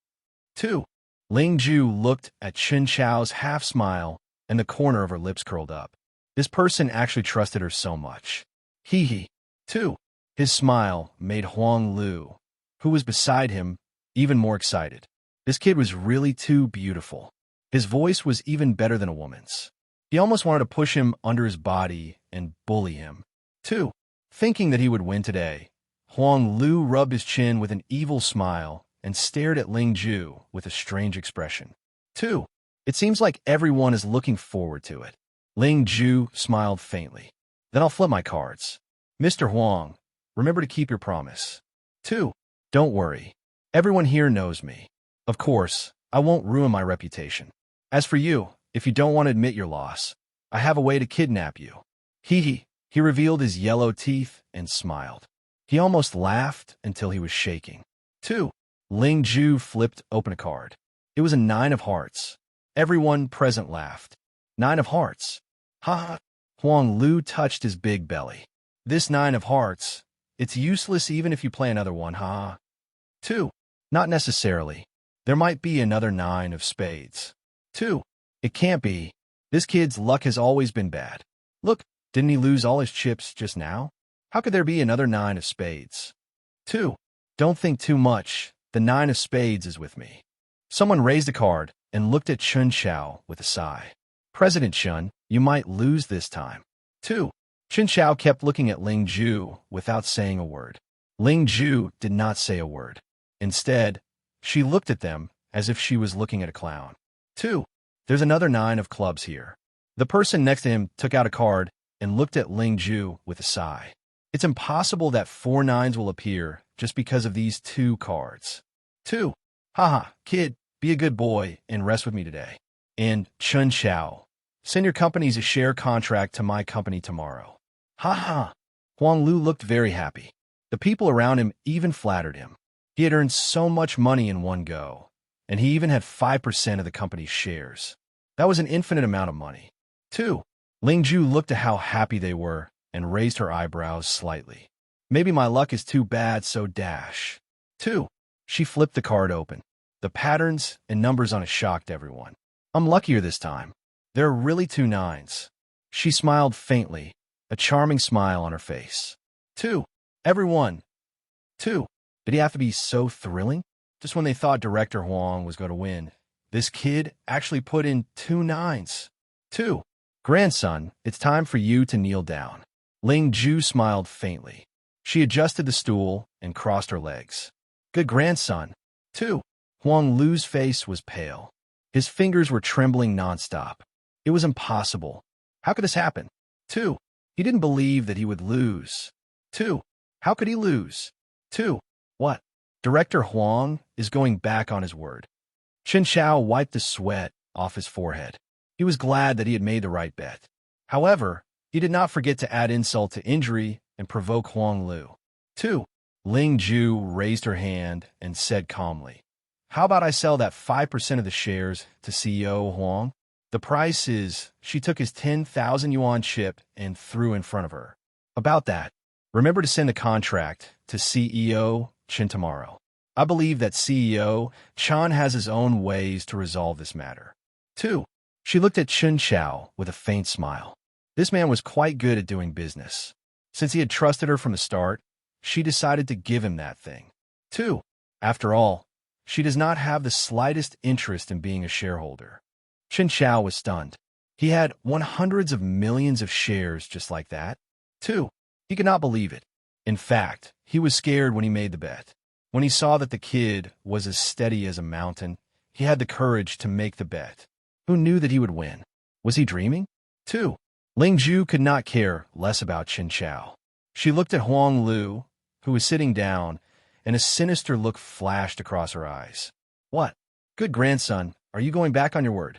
2. Ling Ju looked at Chen Chao's half-smile and the corner of her lips curled up. This person actually trusted her so much. Hee hee. 2. His smile made Huang Lu, who was beside him, even more excited. This kid was really too beautiful. His voice was even better than a woman's. He almost wanted to push him under his body and bully him. 2. Thinking that he would win today, Huang Lu rubbed his chin with an evil smile and stared at Ling Ju with a strange expression. 2. It seems like everyone is looking forward to it. Ling Ju smiled faintly. Then I'll flip my cards. Mr. Huang, remember to keep your promise. 2. Don't worry. Everyone here knows me. Of course, I won't ruin my reputation. As for you, if you don't want to admit your loss, I have a way to kidnap you. Hee hee. He revealed his yellow teeth and smiled. He almost laughed until he was shaking. 2. Ling Ju flipped open a card. It was a 9 of hearts. Everyone present laughed. 9 of hearts. Ha ha. Huang Lu touched his big belly. This 9 of hearts, it's useless even if you play another one, ha. 2. Not necessarily. There might be another 9 of spades. 2. It can't be. This kid's luck has always been bad. Look, didn't he lose all his chips just now? How could there be another 9 of spades? 2. Don't think too much. The 9 of spades is with me. Someone raised a card and looked at Chen Chao with a sigh. President Chen, you might lose this time. 2. Chen Chao kept looking at Ling Ju without saying a word. Ling Ju did not say a word. Instead, she looked at them as if she was looking at a clown. 2. There's another 9 of clubs here. The person next to him took out a card and looked at Ling Ju with a sigh. It's impossible that 4 9s will appear just because of these 2 cards. 2. Haha, kid, be a good boy and rest with me today. And Chen Chao, send your companies a share contract to my company tomorrow. Haha. Huang Lu looked very happy. The people around him even flattered him. He had earned so much money in one go, and he even had 5% of the company's shares. That was an infinite amount of money. 2. Ling Ju looked at how happy they were and raised her eyebrows slightly. Maybe my luck is too bad, so dash. 2. She flipped the card open. The patterns and numbers on it shocked everyone. I'm luckier this time. There are really 2 9s. She smiled faintly, a charming smile on her face. 2. Everyone. 2. Did he have to be so thrilling? Just when they thought Director Huang was going to win, this kid actually put in 2 9s. 2. Grandson, it's time for you to kneel down. Ling Ju smiled faintly. She adjusted the stool and crossed her legs. Good grandson. 2. Huang Lu's face was pale. His fingers were trembling nonstop. It was impossible. How could this happen? 2. He didn't believe that he would lose. 2. How could he lose? 2. What? Director Huang is going back on his word. Chen Chao wiped the sweat off his forehead. He was glad that he had made the right bet. However, he did not forget to add insult to injury and provoke Huang Lu. 2. Ling Ju raised her hand and said calmly, How about I sell that 5% of the shares to CEO Huang? The price is, she took his 10,000 yuan chip and threw in front of her. About that, remember to send the contract to CEO Chen tomorrow. I believe that CEO Chen has his own ways to resolve this matter. 2. She looked at Chen Chao with a faint smile. This man was quite good at doing business. Since he had trusted her from the start, she decided to give him that thing. 2. After all, she does not have the slightest interest in being a shareholder. Chen Chao was stunned. He had hundreds of millions of shares just like that. 2. He could not believe it. In fact, he was scared when he made the bet. When he saw that the kid was as steady as a mountain, he had the courage to make the bet. Who knew that he would win? Was he dreaming? 2. Ling Ju could not care less about Chen Chao. She looked at Huang Lu, who was sitting down, and a sinister look flashed across her eyes. What? Good grandson, are you going back on your word?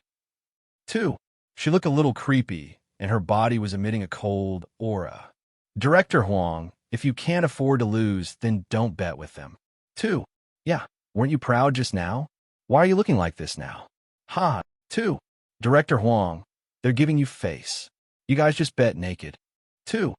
2. She looked a little creepy, and her body was emitting a cold aura. Director Huang, if you can't afford to lose, then don't bet with them. 2. Yeah, weren't you proud just now? Why are you looking like this now? Ha! 2. Director Huang, they're giving you face. You guys just bet naked. 2.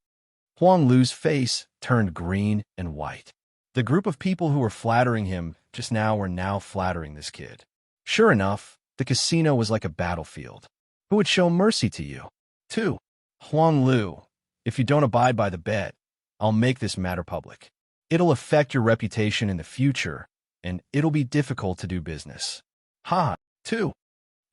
Huang Lu's face turned green and white. The group of people who were flattering him just now were now flattering this kid. Sure enough, the casino was like a battlefield. Who would show mercy to you? 2. Huang Lu, if you don't abide by the bet, I'll make this matter public. It'll affect your reputation in the future, and it'll be difficult to do business. Ha! 2.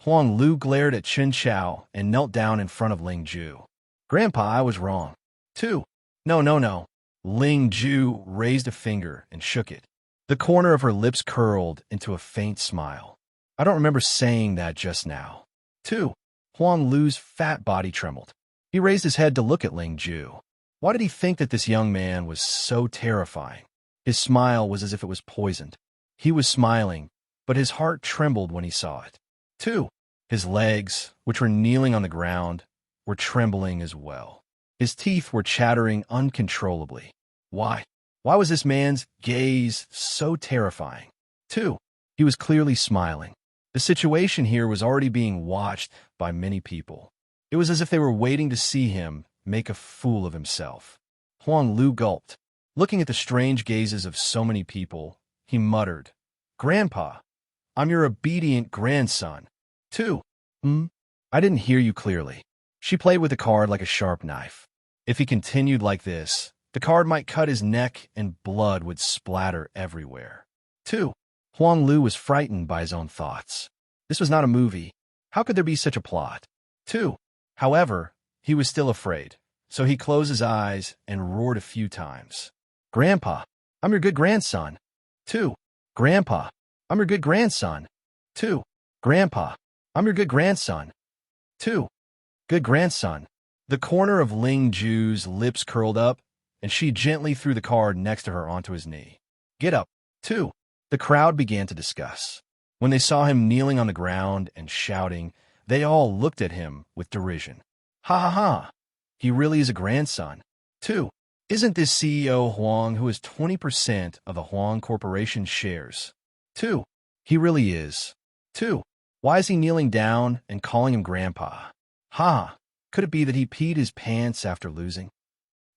Huang Lu glared at Chen Chao and knelt down in front of Ling Ju. Grandpa, I was wrong. 2. No. Ling Ju raised a finger and shook it. The corner of her lips curled into a faint smile. I don't remember saying that just now. 2. Huang Lu's fat body trembled. He raised his head to look at Ling Ju. Why did he think that this young man was so terrifying? His smile was as if it was poisoned. He was smiling, but his heart trembled when he saw it. 2. His legs, which were kneeling on the ground, were trembling as well. His teeth were chattering uncontrollably. Why? Why was this man's gaze so terrifying? 2. He was clearly smiling. The situation here was already being watched by many people. It was as if they were waiting to see him make a fool of himself. Huang Lu gulped. Looking at the strange gazes of so many people, he muttered, Grandpa, I'm your obedient grandson. 2. I didn't hear you clearly. She played with the card like a sharp knife. If he continued like this, the card might cut his neck and blood would splatter everywhere. 2. Huang Lu was frightened by his own thoughts. This was not a movie. How could there be such a plot? 2. However, he was still afraid, so he closed his eyes and roared a few times. Grandpa, I'm your good grandson. 2. Grandpa, I'm your good grandson. 2. Grandpa, I'm your good grandson. 2. Good grandson. The corner of Ling Ju's lips curled up, and she gently threw the card next to her onto his knee. Get up. 2. The crowd began to discuss. When they saw him kneeling on the ground and shouting, they all looked at him with derision. Ha ha ha. He really is a grandson. 2. Isn't this CEO Huang who has 20% of the Huang Corporation's shares? 2. He really is. 2. Why is he kneeling down and calling him grandpa? Ha. Could it be that he peed his pants after losing?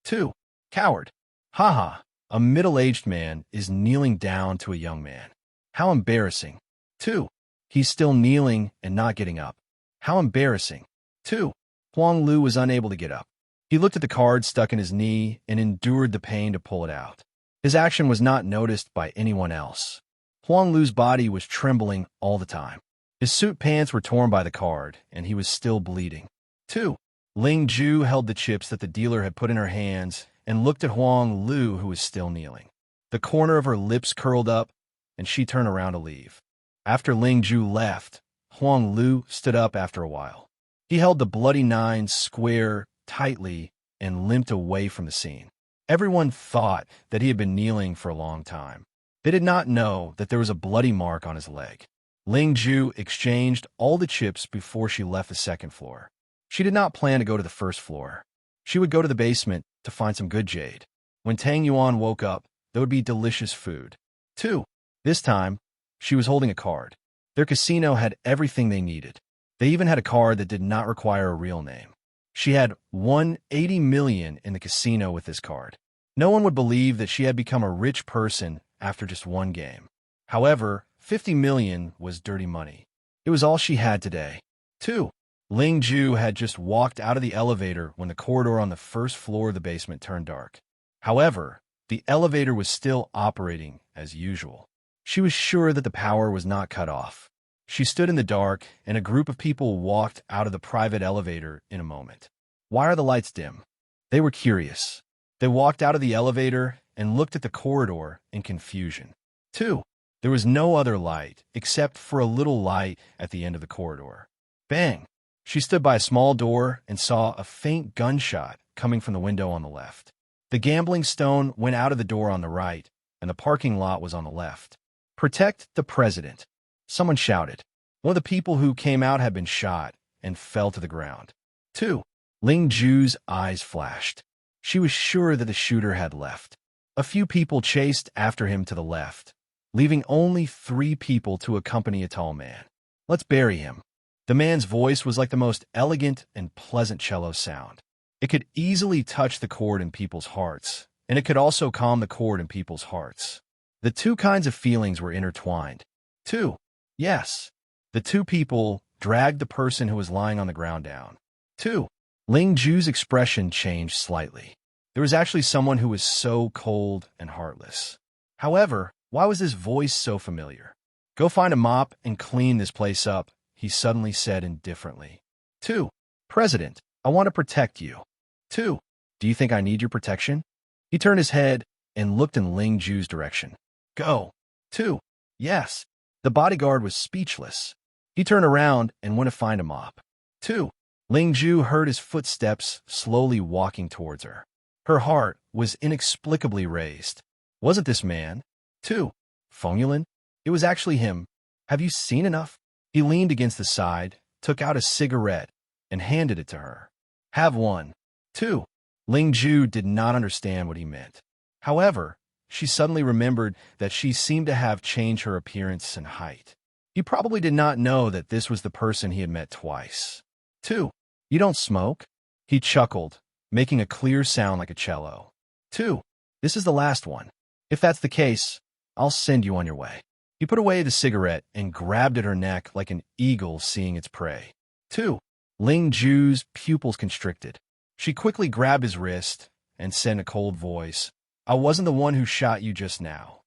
2. Coward. Ha ha. A middle-aged man is kneeling down to a young man. How embarrassing. 2. He's still kneeling and not getting up. How embarrassing. 2. Huang Lu was unable to get up. He looked at the card stuck in his knee and endured the pain to pull it out. His action was not noticed by anyone else. Huang Lu's body was trembling all the time. His suit pants were torn by the card, and he was still bleeding. 2. Ling Ju held the chips that the dealer had put in her hands and looked at Huang Lu, who was still kneeling. The corner of her lips curled up, and she turned around to leave. After Ling Ju left, Huang Lu stood up after a while. He held the bloody nine square tightly and limped away from the scene. Everyone thought that he had been kneeling for a long time. They did not know that there was a bloody mark on his leg. Ling Ju exchanged all the chips before she left the second floor. She did not plan to go to the first floor. She would go to the basement to find some good jade. When Tang Yuan woke up, there would be delicious food. 2. This time, she was holding a card. Their casino had everything they needed. They even had a card that did not require a real name. She had 180 million in the casino with this card. No one would believe that she had become a rich person after just one game. However, 50 million was dirty money. It was all she had today. 2. Ling Ju had just walked out of the elevator when the corridor on the first floor of the basement turned dark. However, the elevator was still operating as usual. She was sure that the power was not cut off. She stood in the dark, and a group of people walked out of the private elevator in a moment. Why are the lights dim? They were curious. They walked out of the elevator and looked at the corridor in confusion. 2. There was no other light except for a little light at the end of the corridor. Bang! She stood by a small door and saw a faint gunshot coming from the window on the left. The gambling stone went out of the door on the right, and the parking lot was on the left. Protect the president, someone shouted. One of the people who came out had been shot and fell to the ground. 2. Ling Ju's eyes flashed. She was sure that the shooter had left. A few people chased after him to the left, leaving only 3 people to accompany a tall man. Let's bury him. The man's voice was like the most elegant and pleasant cello sound. It could easily touch the chord in people's hearts, and it could also calm the chord in people's hearts. The 2 kinds of feelings were intertwined. 2. Yes. The 2 people dragged the person who was lying on the ground down. 2. Ling Ju's expression changed slightly. There was actually someone who was so cold and heartless. However, why was his voice so familiar? Go find a mop and clean this place up, he suddenly said indifferently. 2. President, I want to protect you. 2. Do you think I need your protection? He turned his head and looked in Ling Ju's direction. Go. 2. Yes. The bodyguard was speechless. He turned around and went to find a mop. 2. Ling Ju heard his footsteps slowly walking towards her. Her heart was inexplicably raised. Wasn't this man? 2. Feng Yulin? It was actually him. Have you seen enough? He leaned against the side, took out a cigarette, and handed it to her. Have one. 2. Ling Ju did not understand what he meant. However, she suddenly remembered that she seemed to have changed her appearance and height. He probably did not know that this was the person he had met twice. 2. You don't smoke? He chuckled, making a clear sound like a cello. 2. This is the last one. If that's the case, I'll send you on your way. He put away the cigarette and grabbed at her neck like an eagle seeing its prey. 2. Ling Ju's pupils constricted. She quickly grabbed his wrist and said in a cold voice, I wasn't the one who shot you just now.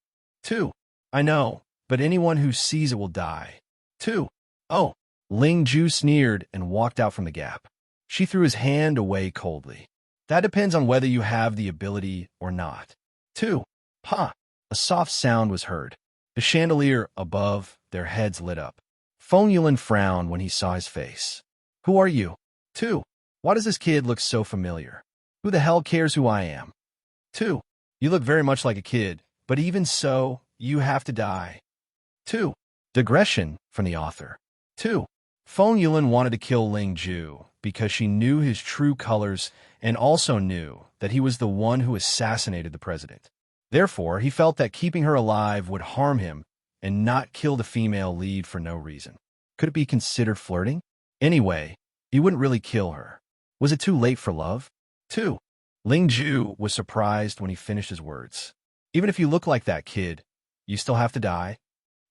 2. I know, but anyone who sees it will die. 2. Oh. Ling Ju sneered and walked out from the gap. She threw his hand away coldly. That depends on whether you have the ability or not. 2. Pa. A soft sound was heard. The chandelier above their heads lit up. Feng Yulin frowned when he saw his face. Who are you? 2. Why does this kid look so familiar? Who the hell cares who I am? 2. You look very much like a kid, but even so, you have to die. 2. Digression from the author. 2. Feng Yulin wanted to kill Ling Ju because she knew his true colors and also knew that he was the one who assassinated the president. Therefore, he felt that keeping her alive would harm him and not kill the female lead for no reason. Could it be considered flirting? Anyway, he wouldn't really kill her. Was it too late for love? 2. Ling Ju was surprised when he finished his words. Even if you look like that kid, you still have to die?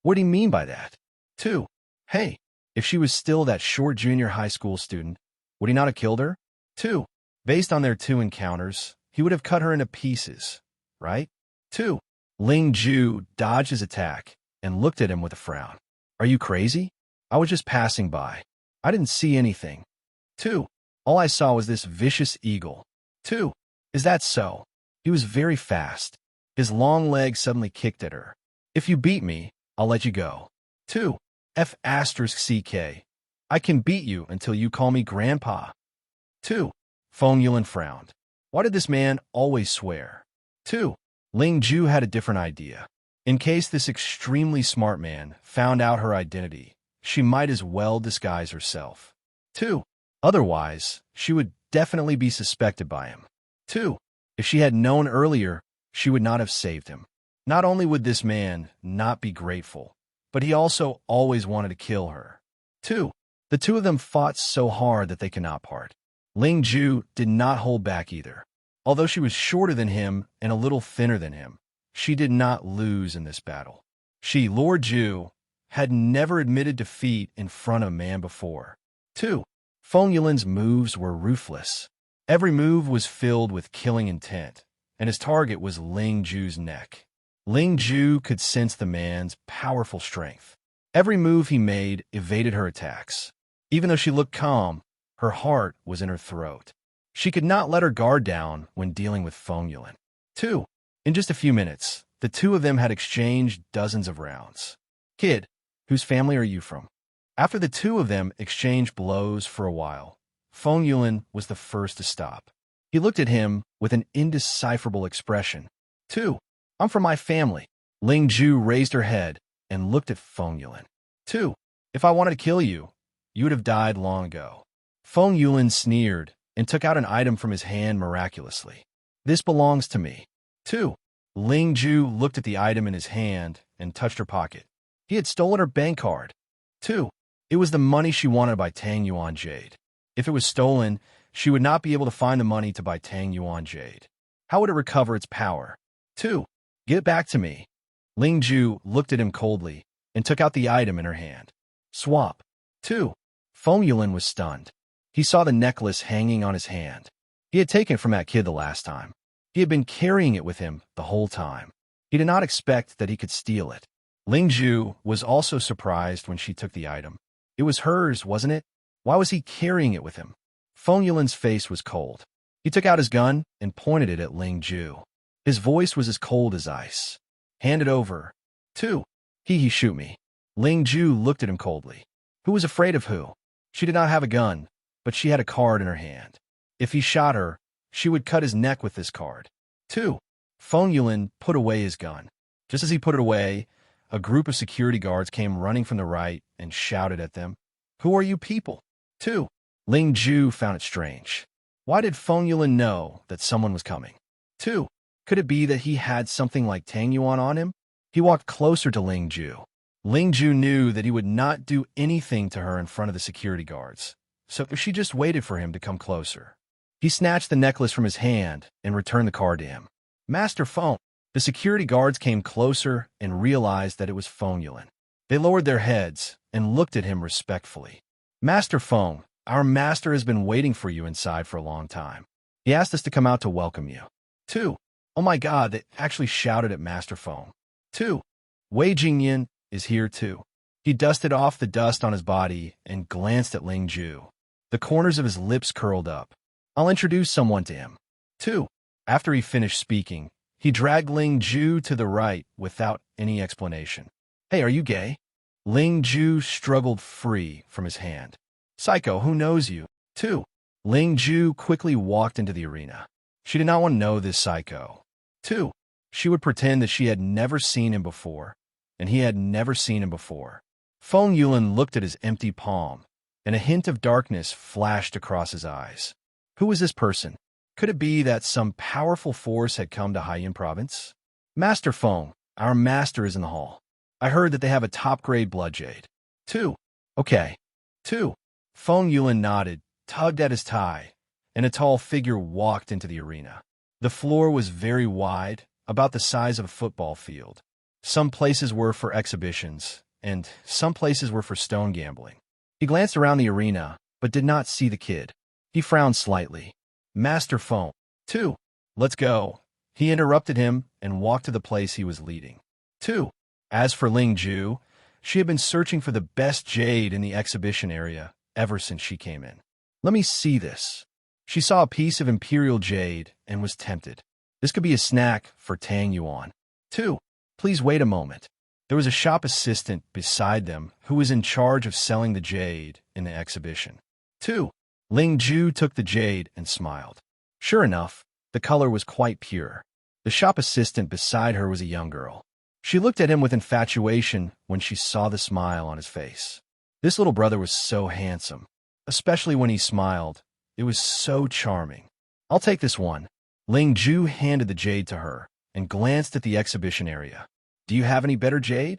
What do you mean by that? 2. Hey, if she was still that short junior high school student, would he not have killed her? 2. Based on their 2 encounters, he would have cut her into pieces, right? 2. Ling Ju dodged his attack and looked at him with a frown. Are you crazy? I was just passing by. I didn't see anything. 2. All I saw was this vicious eagle. 2. Is that so? He was very fast. His long legs suddenly kicked at her. If you beat me, I'll let you go. 2. F***CK. I can beat you until you call me Grandpa. 2. Feng Yulin frowned. Why did this man always swear? 2. Ling Ju had a different idea. In case this extremely smart man found out her identity, she might as well disguise herself. 2. Otherwise, she would definitely be suspected by him. 2. If she had known earlier, she would not have saved him. Not only would this man not be grateful, but he also always wanted to kill her. 2. The 2 of them fought so hard that they could not part. Ling Ju did not hold back either. Although she was shorter than him and a little thinner than him, she did not lose in this battle. She, Lord Ju, had never admitted defeat in front of a man before. 2. Feng Yulin's moves were ruthless. Every move was filled with killing intent, and his target was Ling Ju's neck. Ling Ju could sense the man's powerful strength. Every move he made evaded her attacks. Even though she looked calm, her heart was in her throat. She could not let her guard down when dealing with Feng Yulin. 2. In just a few minutes, the 2 of them had exchanged dozens of rounds. Kid, whose family are you from? After the 2 of them exchanged blows for a while, Feng Yulin was the first to stop. He looked at him with an indecipherable expression. 2. I'm from my family. Ling Ju raised her head and looked at Feng Yulin. 2. If I wanted to kill you, you would have died long ago. Feng Yulin sneered and took out an item from his hand miraculously. This belongs to me. 2. Ling Ju looked at the item in his hand and touched her pocket. He had stolen her bank card. 2. It was the money she wanted to buy Tang Yuan jade. If it was stolen, she would not be able to find the money to buy Tang Yuan jade. How would it recover its power? 2. Get back to me. Ling Ju looked at him coldly and took out the item in her hand. Swap. 2. Feng Yulin was stunned. He saw the necklace hanging on his hand. He had taken it from that kid the last time. He had been carrying it with him the whole time. He did not expect that he could steal it. Ling Ju was also surprised when she took the item. It was hers, wasn't it? Why was he carrying it with him? Feng Yulin's face was cold. He took out his gun and pointed it at Ling Ju. His voice was as cold as ice. Hand it over. 2. He shoot me. Ling Ju looked at him coldly. Who was afraid of who? She did not have a gun, but she had a card in her hand. If he shot her, she would cut his neck with this card. 2. Feng Yulin put away his gun. Just as he put it away, a group of security guards came running from the right and shouted at them. Who are you people? 2. Ling Ju found it strange. Why did Feng Yulin know that someone was coming? 2. Could it be that he had something like Tang Yuan on him? He walked closer to Ling Ju. Ling Ju knew that he would not do anything to her in front of the security guards, so she just waited for him to come closer. He snatched the necklace from his hand and returned the card to him. Master Feng. The security guards came closer and realized that it was Feng Yulin. They lowered their heads and looked at him respectfully. Master Feng, our master has been waiting for you inside for a long time. He asked us to come out to welcome you. 2. Oh my God, they actually shouted at Master Feng. 2. Wei Jingyan is here too. He dusted off the dust on his body and glanced at Ling Ju. The corners of his lips curled up. I'll introduce someone to him. 2. After he finished speaking, he dragged Ling Ju to the right without any explanation. Hey, are you gay? Ling Ju struggled free from his hand. Psycho, who knows you? 2. Ling Ju quickly walked into the arena. She did not want to know this psycho. 2. She would pretend that she had never seen him before, and he had never seen him before. Feng Yulin looked at his empty palm, and a hint of darkness flashed across his eyes. Who was this person? Could it be that some powerful force had come to Haiyan province? Master Feng, our master is in the hall. I heard that they have a top-grade blood jade. 2. Okay. 2. Feng Yulin nodded, tugged at his tie, and a tall figure walked into the arena. The floor was very wide, about the size of a football field. Some places were for exhibitions, and some places were for stone gambling. He glanced around the arena, but did not see the kid. He frowned slightly. Master Feng. 2. Let's go. He interrupted him and walked to the place he was leading. 2. As for Ling Ju, she had been searching for the best jade in the exhibition area ever since she came in. Let me see this. She saw a piece of imperial jade and was tempted. This could be a snack for Tang Yuan. 2. Please wait a moment. There was a shop assistant beside them who was in charge of selling the jade in the exhibition. 2. Ling Ju took the jade and smiled. Sure enough, the color was quite pure. The shop assistant beside her was a young girl. She looked at him with infatuation when she saw the smile on his face. This little brother was so handsome, especially when he smiled. It was so charming. I'll take this one. Ling Ju handed the jade to her and glanced at the exhibition area. Do you have any better jade?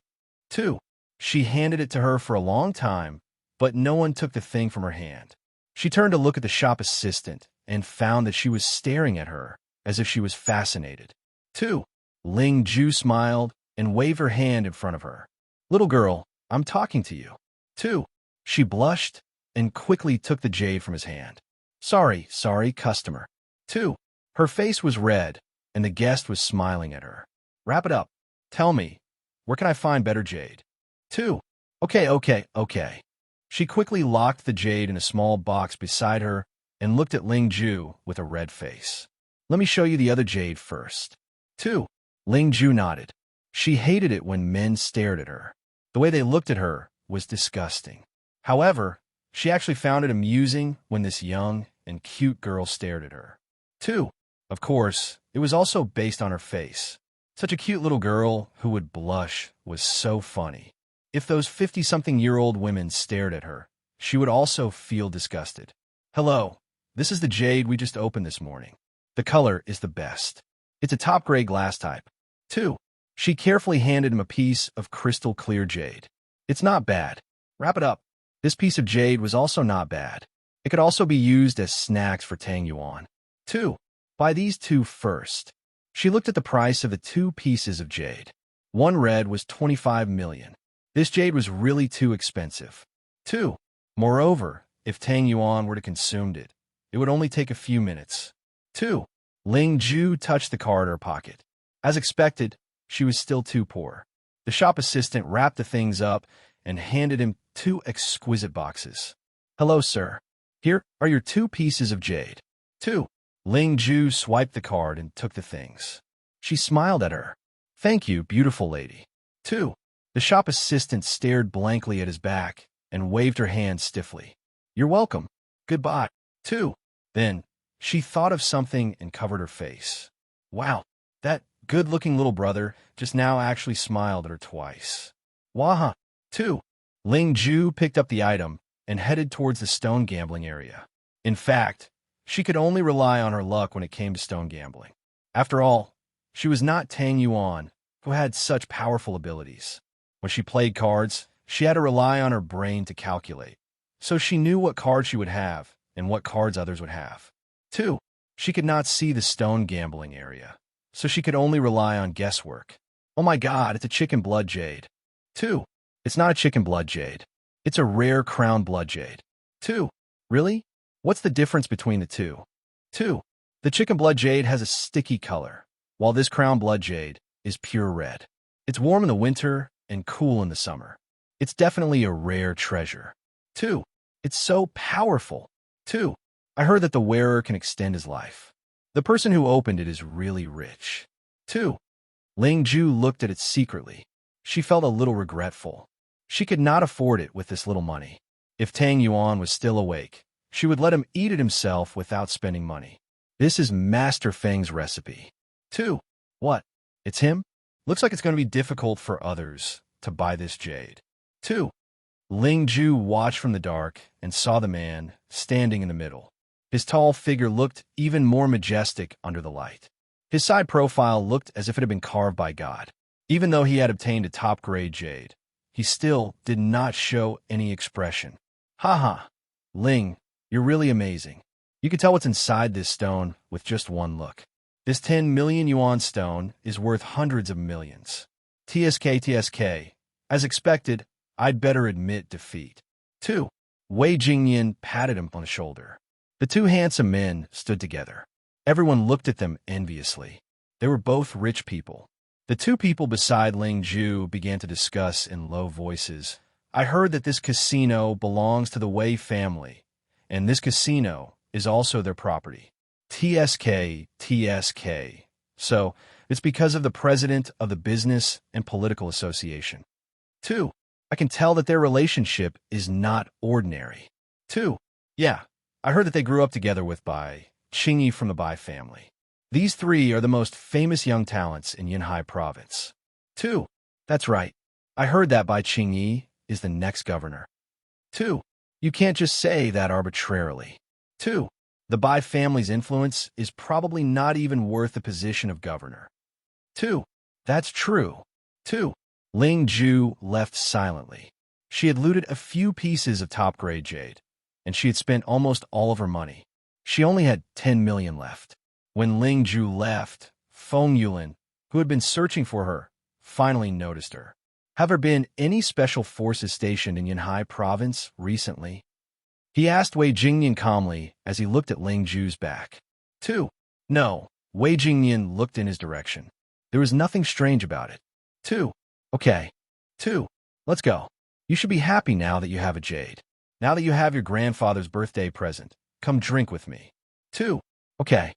2. She handed it to her for a long time, but no one took the thing from her hand. She turned to look at the shop assistant and found that she was staring at her as if she was fascinated. 2. Ling Ju smiled and waved her hand in front of her. Little girl, I'm talking to you. 2. She blushed and quickly took the jade from his hand. Sorry, customer. 2. Her face was red, and the guest was smiling at her. Wrap it up. Tell me, where can I find better jade? 2. Okay. She quickly locked the jade in a small box beside her and looked at Ling Ju with a red face. Let me show you the other jade first. 2. Ling Ju nodded. She hated it when men stared at her. The way they looked at her was disgusting. However, she actually found it amusing when this young and cute girl stared at her. 2. Of course, it was also based on her face. Such a cute little girl who would blush was so funny. If those 50-something-year-old women stared at her, she would also feel disgusted. Hello, this is the jade we just opened this morning. The color is the best. It's a top-grade glass type. 2. She carefully handed him a piece of crystal-clear jade. It's not bad. Wrap it up. This piece of jade was also not bad. It could also be used as snacks for Tang Yuan. 2. Buy these two first. She looked at the price of the 2 pieces of jade. One red was 25 million. This jade was really too expensive. 2. Moreover, if Tang Yuan were to consume it, it would only take a few minutes. 2. Ling Ju touched the card in her pocket. As expected, she was still too poor. The shop assistant wrapped the things up and handed him 2 exquisite boxes. Hello, sir. Here are your 2 pieces of jade. 2. Ling Ju swiped the card and took the things. She smiled at her. Thank you, beautiful lady. 2. The shop assistant stared blankly at his back and waved her hand stiffly. You're welcome. Goodbye. 2. Then, she thought of something and covered her face. Wow, that good-looking little brother just now actually smiled at her twice. Waha. 2. Ling Ju picked up the item and headed towards the stone gambling area. In fact, she could only rely on her luck when it came to stone gambling. After all, she was not Tang Yuan, who had such powerful abilities. When she played cards, she had to rely on her brain to calculate, so she knew what cards she would have and what cards others would have. 2. She could not see the stone gambling area, so she could only rely on guesswork. Oh my god, it's a chicken blood jade. 2. It's not a chicken blood jade. It's a rare crown blood jade. 2. Really? What's the difference between the two? 2. The chicken blood jade has a sticky color, while this crown blood jade is pure red. It's warm in the winter and cool in the summer. It's definitely a rare treasure. 2. It's so powerful. 2. I heard that the wearer can extend his life. The person who opened it is really rich. 2. Ling Ju looked at it secretly. She felt a little regretful. She could not afford it with this little money. If Tang Yuan was still awake, she would let him eat it himself without spending money. This is Master Feng's recipe. 2. What? It's him? Looks like it's going to be difficult for others to buy this jade. 2. Ling Ju watched from the dark and saw the man standing in the middle. His tall figure looked even more majestic under the light. His side profile looked as if it had been carved by God. Even though he had obtained a top-grade jade, he still did not show any expression. Haha, Ling, you're really amazing. You can tell what's inside this stone with just one look. This 10 million yuan stone is worth hundreds of millions. TSK. As expected, I'd better admit defeat. 2. Wei Jingyan patted him on the shoulder. The 2 handsome men stood together. Everyone looked at them enviously. They were both rich people. The 2 people beside Ling Ju began to discuss in low voices. I heard that this casino belongs to the Wei family, and this casino is also their property. TSK. So, it's because of the president of the Business and Political Association. 2. I can tell that their relationship is not ordinary. 2. Yeah, I heard that they grew up together with Bai Qingyi from the Bai family. These 3 are the most famous young talents in Yinhai province. 2. That's right. I heard that Bai Qingyi is the next governor. 2. You can't just say that arbitrarily. 2. The Bai family's influence is probably not even worth the position of governor. 2. That's true. 2. Ling Ju left silently. She had looted a few pieces of top-grade jade, and she had spent almost all of her money. She only had 10 million left. When Ling Ju left, Feng Yulin, who had been searching for her, finally noticed her. Have there been any special forces stationed in Yinhai province recently? He asked Wei Jingyan calmly as he looked at Ling Ju's back. 2. No. Wei Jingyan looked in his direction. There was nothing strange about it. 2. Okay. 2. Let's go. You should be happy now that you have a jade. Now that you have your grandfather's birthday present, come drink with me. 2. Okay.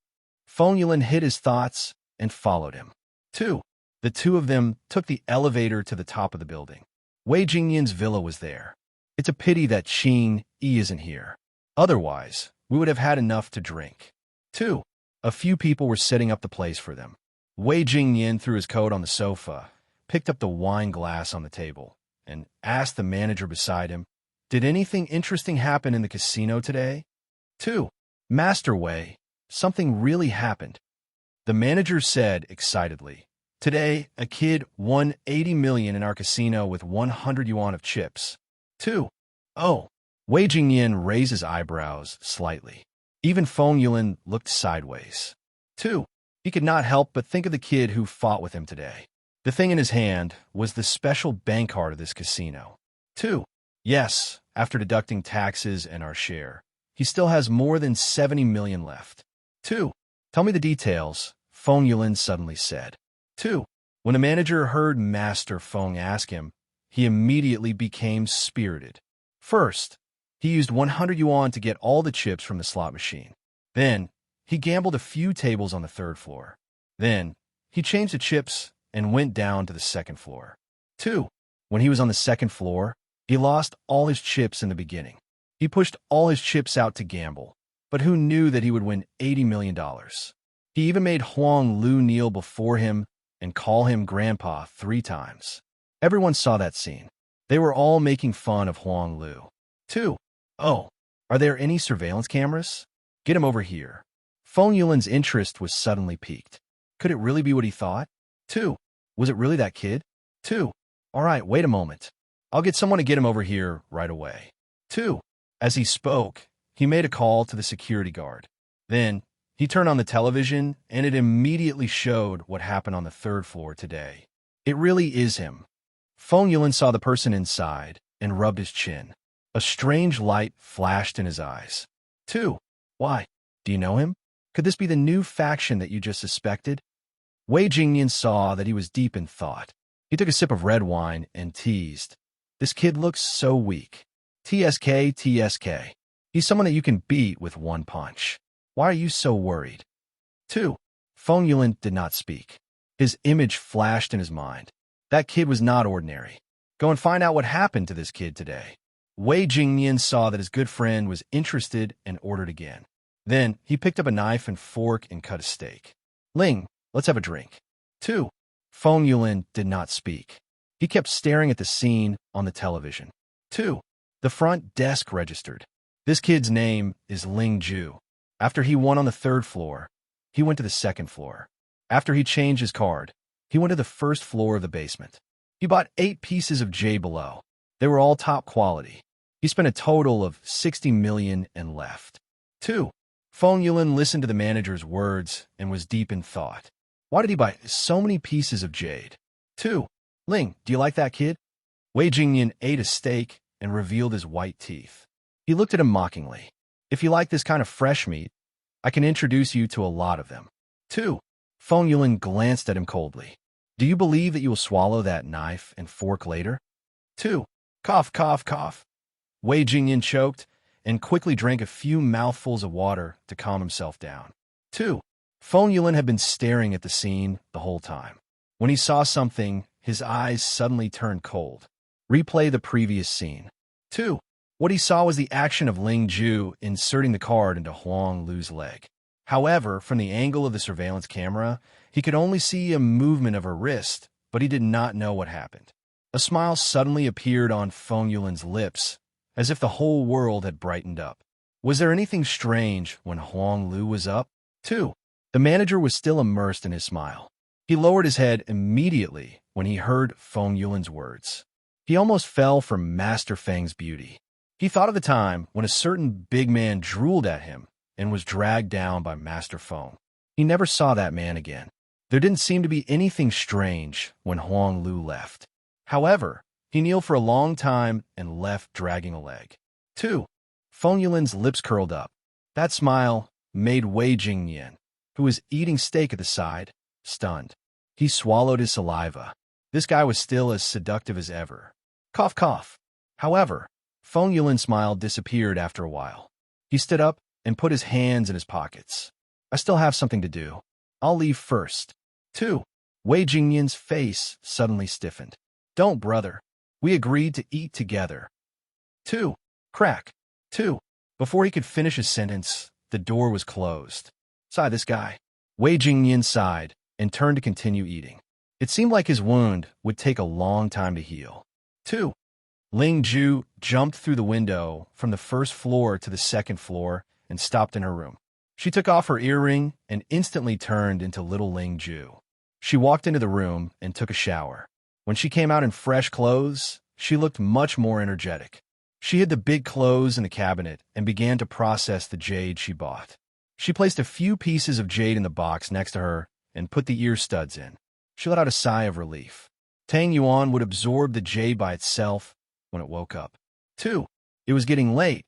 Feng Yulin hid his thoughts and followed him. 2. The 2 of them took the elevator to the top of the building. Wei Jingyan's villa was there. It's a pity that Qing Yi isn't here. Otherwise, we would have had enough to drink. 2. A few people were setting up the place for them. Wei Jingyan threw his coat on the sofa, picked up the wine glass on the table, and asked the manager beside him, "Did anything interesting happen in the casino today?" 2. Master Wei, something really happened. The manager said excitedly, "Today, a kid won 80 million in our casino with 100 yuan of chips." 2. Oh. Wei Jingyan raised his eyebrows slightly. Even Feng Yulin looked sideways. 2. He could not help but think of the kid who fought with him today. The thing in his hand was the special bank card of this casino. 2. Yes, after deducting taxes and our share, he still has more than 70 million left. 2. Tell me the details, Feng Yulin suddenly said. 2. When the manager heard Master Feng ask him, he immediately became spirited. First, he used 100 yuan to get all the chips from the slot machine. Then, he gambled a few tables on the third floor. Then, he changed the chips and went down to the second floor. 2. When he was on the second floor, he lost all his chips in the beginning. He pushed all his chips out to gamble, but who knew that he would win $80 million? He even made Huang Lu kneel before him and call him Grandpa 3 times. Everyone saw that scene. They were all making fun of Huang Lu. 2. Oh, are there any surveillance cameras? Get him over here. Feng Yulin's interest was suddenly piqued. Could it really be what he thought? 2. Was it really that kid? 2. All right, wait a moment. I'll get someone to get him over here right away. 2. As he spoke, he made a call to the security guard. Then, he turned on the television, and it immediately showed what happened on the third floor today. It really is him. Feng Yulin saw the person inside and rubbed his chin. A strange light flashed in his eyes. 2. Why? Do you know him? Could this be the new faction that you just suspected? Wei Jingyan saw that he was deep in thought. He took a sip of red wine and teased. This kid looks so weak. TSK, TSK. He's someone that you can beat with one punch. Why are you so worried? 2. Feng Yulin did not speak. His image flashed in his mind. That kid was not ordinary. Go and find out what happened to this kid today. Wei Jingyan saw that his good friend was interested and ordered again. Then he picked up a knife and fork and cut a steak. Ling, let's have a drink. 2. Feng Yulin did not speak. He kept staring at the scene on the television. 2. The front desk registered. This kid's name is Ling Ju. After he won on the third floor, he went to the second floor. After he changed his card, he went to the first floor of the basement. He bought 8 pieces of J below. They were all top quality. He spent a total of 60 million and left. 2. Feng Yulin listened to the manager's words and was deep in thought. Why did he buy so many pieces of jade? 2. Ling, do you like that kid? Wei Jingyan ate a steak and revealed his white teeth. He looked at him mockingly. If you like this kind of fresh meat, I can introduce you to a lot of them. 2. Feng Yulin glanced at him coldly. Do you believe that you will swallow that knife and fork later? 2. Cough, cough, cough. Wei Jingyan choked and quickly drank a few mouthfuls of water to calm himself down. 2. Feng Yulin had been staring at the scene the whole time. When he saw something, his eyes suddenly turned cold. Replay the previous scene. 2. What he saw was the action of Ling Ju inserting the card into Huang Lu's leg. However, from the angle of the surveillance camera, he could only see a movement of her wrist, but he did not know what happened. A smile suddenly appeared on Feng Yulin's lips, as if the whole world had brightened up. Was there anything strange when Huang Lu was up? 2. The manager was still immersed in his smile. He lowered his head immediately when he heard Feng Yulin's words. He almost fell for Master Feng's beauty. He thought of the time when a certain big man drooled at him and was dragged down by Master Feng. He never saw that man again. There didn't seem to be anything strange when Huang Lu left. However, he kneeled for a long time and left dragging a leg. 2. Feng Yulin's lips curled up. That smile made Wei Jingyan, who was eating steak at the side, stunned. He swallowed his saliva. This guy was still as seductive as ever. Cough, cough. However, Feng Yulin's smile disappeared after a while. He stood up and put his hands in his pockets. I still have something to do. I'll leave first. 2. Wei Jingyan's face suddenly stiffened. Don't, brother. We agreed to eat together. 2. Crack. 2. Before he could finish his sentence, the door was closed. Sigh, this guy. Wei Jingyan sighed and turned to continue eating. It seemed like his wound would take a long time to heal. 2. Ling Ju jumped through the window from the first floor to the second floor and stopped in her room. She took off her earring and instantly turned into little Ling Ju. She walked into the room and took a shower. When she came out in fresh clothes, she looked much more energetic. She hid the big clothes in the cabinet and began to process the jade she bought. She placed a few pieces of jade in the box next to her and put the ear studs in. She let out a sigh of relief. Tang Yuan would absorb the jade by itself when it woke up. 2. It was getting late,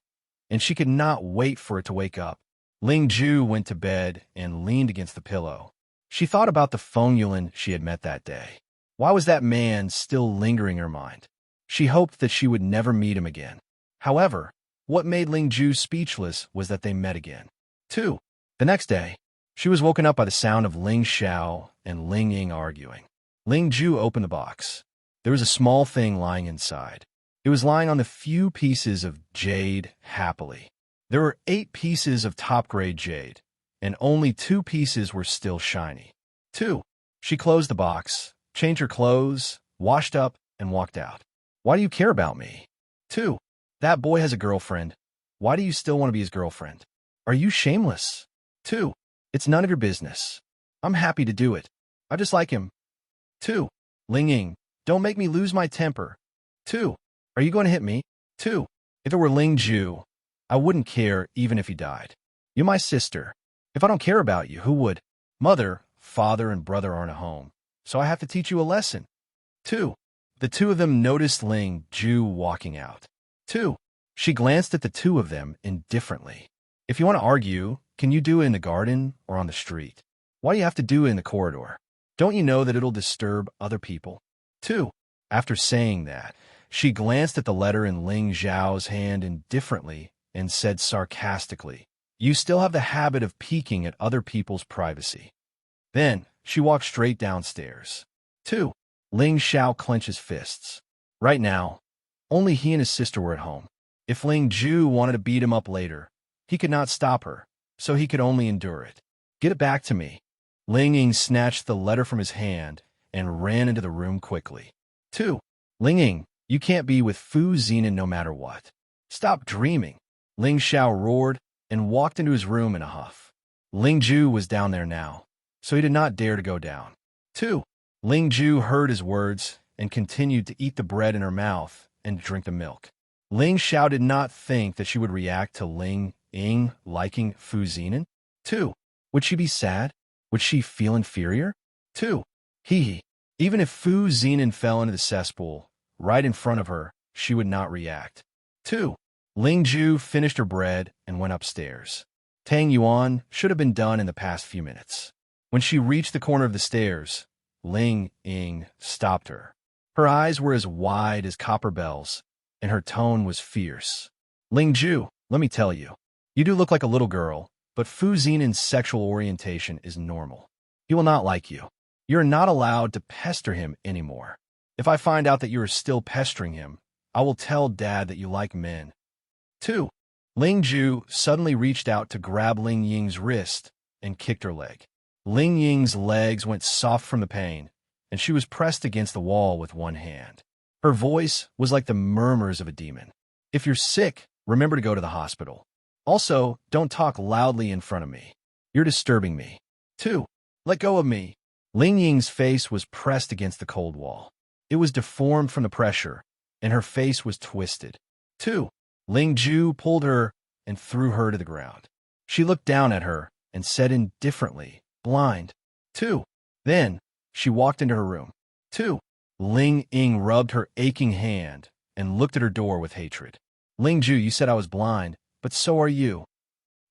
and she could not wait for it to wake up. Ling Ju went to bed and leaned against the pillow. She thought about the Feng Yulin she had met that day. Why was that man still lingering in her mind? She hoped that she would never meet him again. However, what made Ling Ju speechless was that they met again. 2. The next day, she was woken up by the sound of Ling Xiao and Ling Ying arguing. Ling Ju opened the box. There was a small thing lying inside. It was lying on the few pieces of jade happily. There were 8 pieces of top-grade jade, and only 2 pieces were still shiny. 2. She closed the box, changed her clothes, washed up, and walked out. Why do you care about me? 2. That boy has a girlfriend. Why do you still want to be his girlfriend? Are you shameless? 2. It's none of your business. I'm happy to do it. I just like him. 2. Ling Ying, don't make me lose my temper. 2. Are you going to hit me? 2. If it were Ling Ju, I wouldn't care even if he died. You're my sister. If I don't care about you, who would? Mother, father, and brother aren't at home, so I have to teach you a lesson. 2. The 2 of them noticed Ling Ju walking out. 2. She glanced at the 2 of them indifferently. If you want to argue, can you do it in the garden or on the street? Why do you have to do it in the corridor? Don't you know that it'll disturb other people? 2. After saying that, she glanced at the letter in Ling Zhao's hand indifferently and said sarcastically, "You still have the habit of peeking at other people's privacy." Then she walked straight downstairs. 2. Ling Xiao clenched his fists. Right now, only he and his sister were at home. If Ling Ju wanted to beat him up later, he could not stop her, so he could only endure it. Get it back to me. Ling Ying snatched the letter from his hand and ran into the room quickly. 2. Ling Ying, you can't be with Fu Zinan no matter what. Stop dreaming. Ling Xiao roared and walked into his room in a huff. Ling Ju was down there now, so he did not dare to go down. 2. Ling Ju heard his words and continued to eat the bread in her mouth and drink the milk. Ling Xiao did not think that she would react to Ling Ying liking Fu Zinan. 2. Would she be sad? Would she feel inferior? 2. Hee. Even if Fu Zinan fell into the cesspool right in front of her, she would not react. 2. Ling Ju finished her bread and went upstairs. Tang Yuan should have been done in the past few minutes. When she reached the corner of the stairs, Ling Ying stopped her. Her eyes were as wide as copper bells, and her tone was fierce. Ling Ju, let me tell you, you do look like a little girl, but Fu Zinan's sexual orientation is normal. He will not like you. You are not allowed to pester him anymore. If I find out that you are still pestering him, I will tell Dad that you like men. 2. Ling Ju suddenly reached out to grab Ling Ying's wrist and kicked her leg. Ling Ying's legs went soft from the pain, and she was pressed against the wall with one hand. Her voice was like the murmurs of a demon. If you're sick, remember to go to the hospital. Also, don't talk loudly in front of me. You're disturbing me. 2. Let go of me. Ling Ying's face was pressed against the cold wall. It was deformed from the pressure, and her face was twisted. 2. Ling Ju pulled her and threw her to the ground. She looked down at her and said indifferently, "Blind." 2. Then she walked into her room. 2. Ling Ying rubbed her aching hand and looked at her door with hatred. "Ling Ju, you said I was blind, but so are you."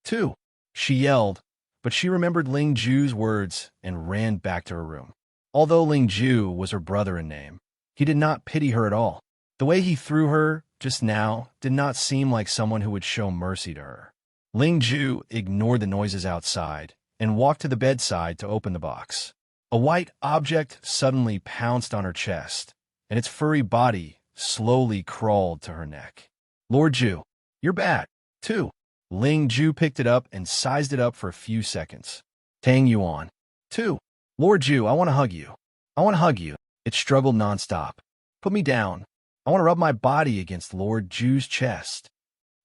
2. She yelled, but she remembered Ling Ju's words and ran back to her room. Although Ling Ju was her brother in name, he did not pity her at all. The way he threw her just now did not seem like someone who would show mercy to her. Ling Ju ignored the noises outside and walked to the bedside to open the box. A white object suddenly pounced on her chest, and its furry body slowly crawled to her neck. "Lord Ju, you're bad." 2. Ling Ju picked it up and sized it up for a few seconds. "Tang Yuan." 2. Lord Ju, I want to hug you. I want to hug you. It struggled nonstop. Put me down. I want to rub my body against Lord Ju's chest.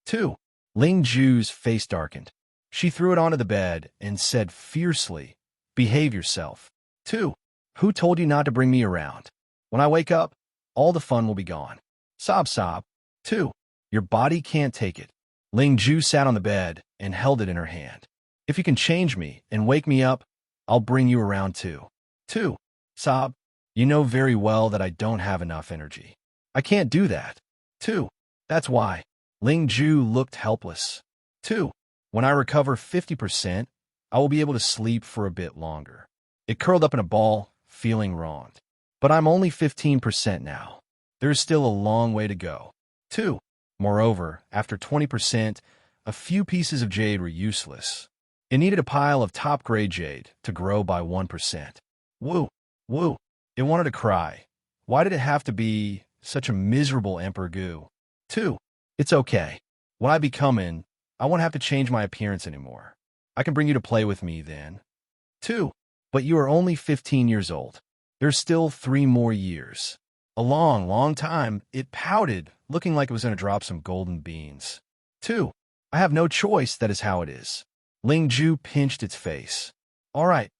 2. Ling Ju's face darkened. She threw it onto the bed and said fiercely, "Behave yourself." 2. Who told you not to bring me around? When I wake up, all the fun will be gone. Sob sob. 2. Your body can't take it. Ling Ju sat on the bed and held it in her hand. If you can change me and wake me up, I'll bring you around too. 2. Sob. You know very well that I don't have enough energy. I can't do that. 2. That's why. Ling Ju looked helpless. 2. When I recover 50%, I will be able to sleep for a bit longer. It curled up in a ball, feeling wronged. But I'm only 15% now. There's still a long way to go. 2. Moreover, after 20%, a few pieces of jade were useless. It needed a pile of top-grade jade to grow by 1%. Woo, woo. It wanted to cry. Why did it have to be such a miserable emperor goo? 2. It's okay. When I become in, I won't have to change my appearance anymore. I can bring you to play with me then. 2. But you are only 15 years old. There's still 3 more years. A long, long time. It pouted, looking like it was going to drop some golden beans. 2. I have no choice, that is how it is. Ling Ju pinched its face. All right,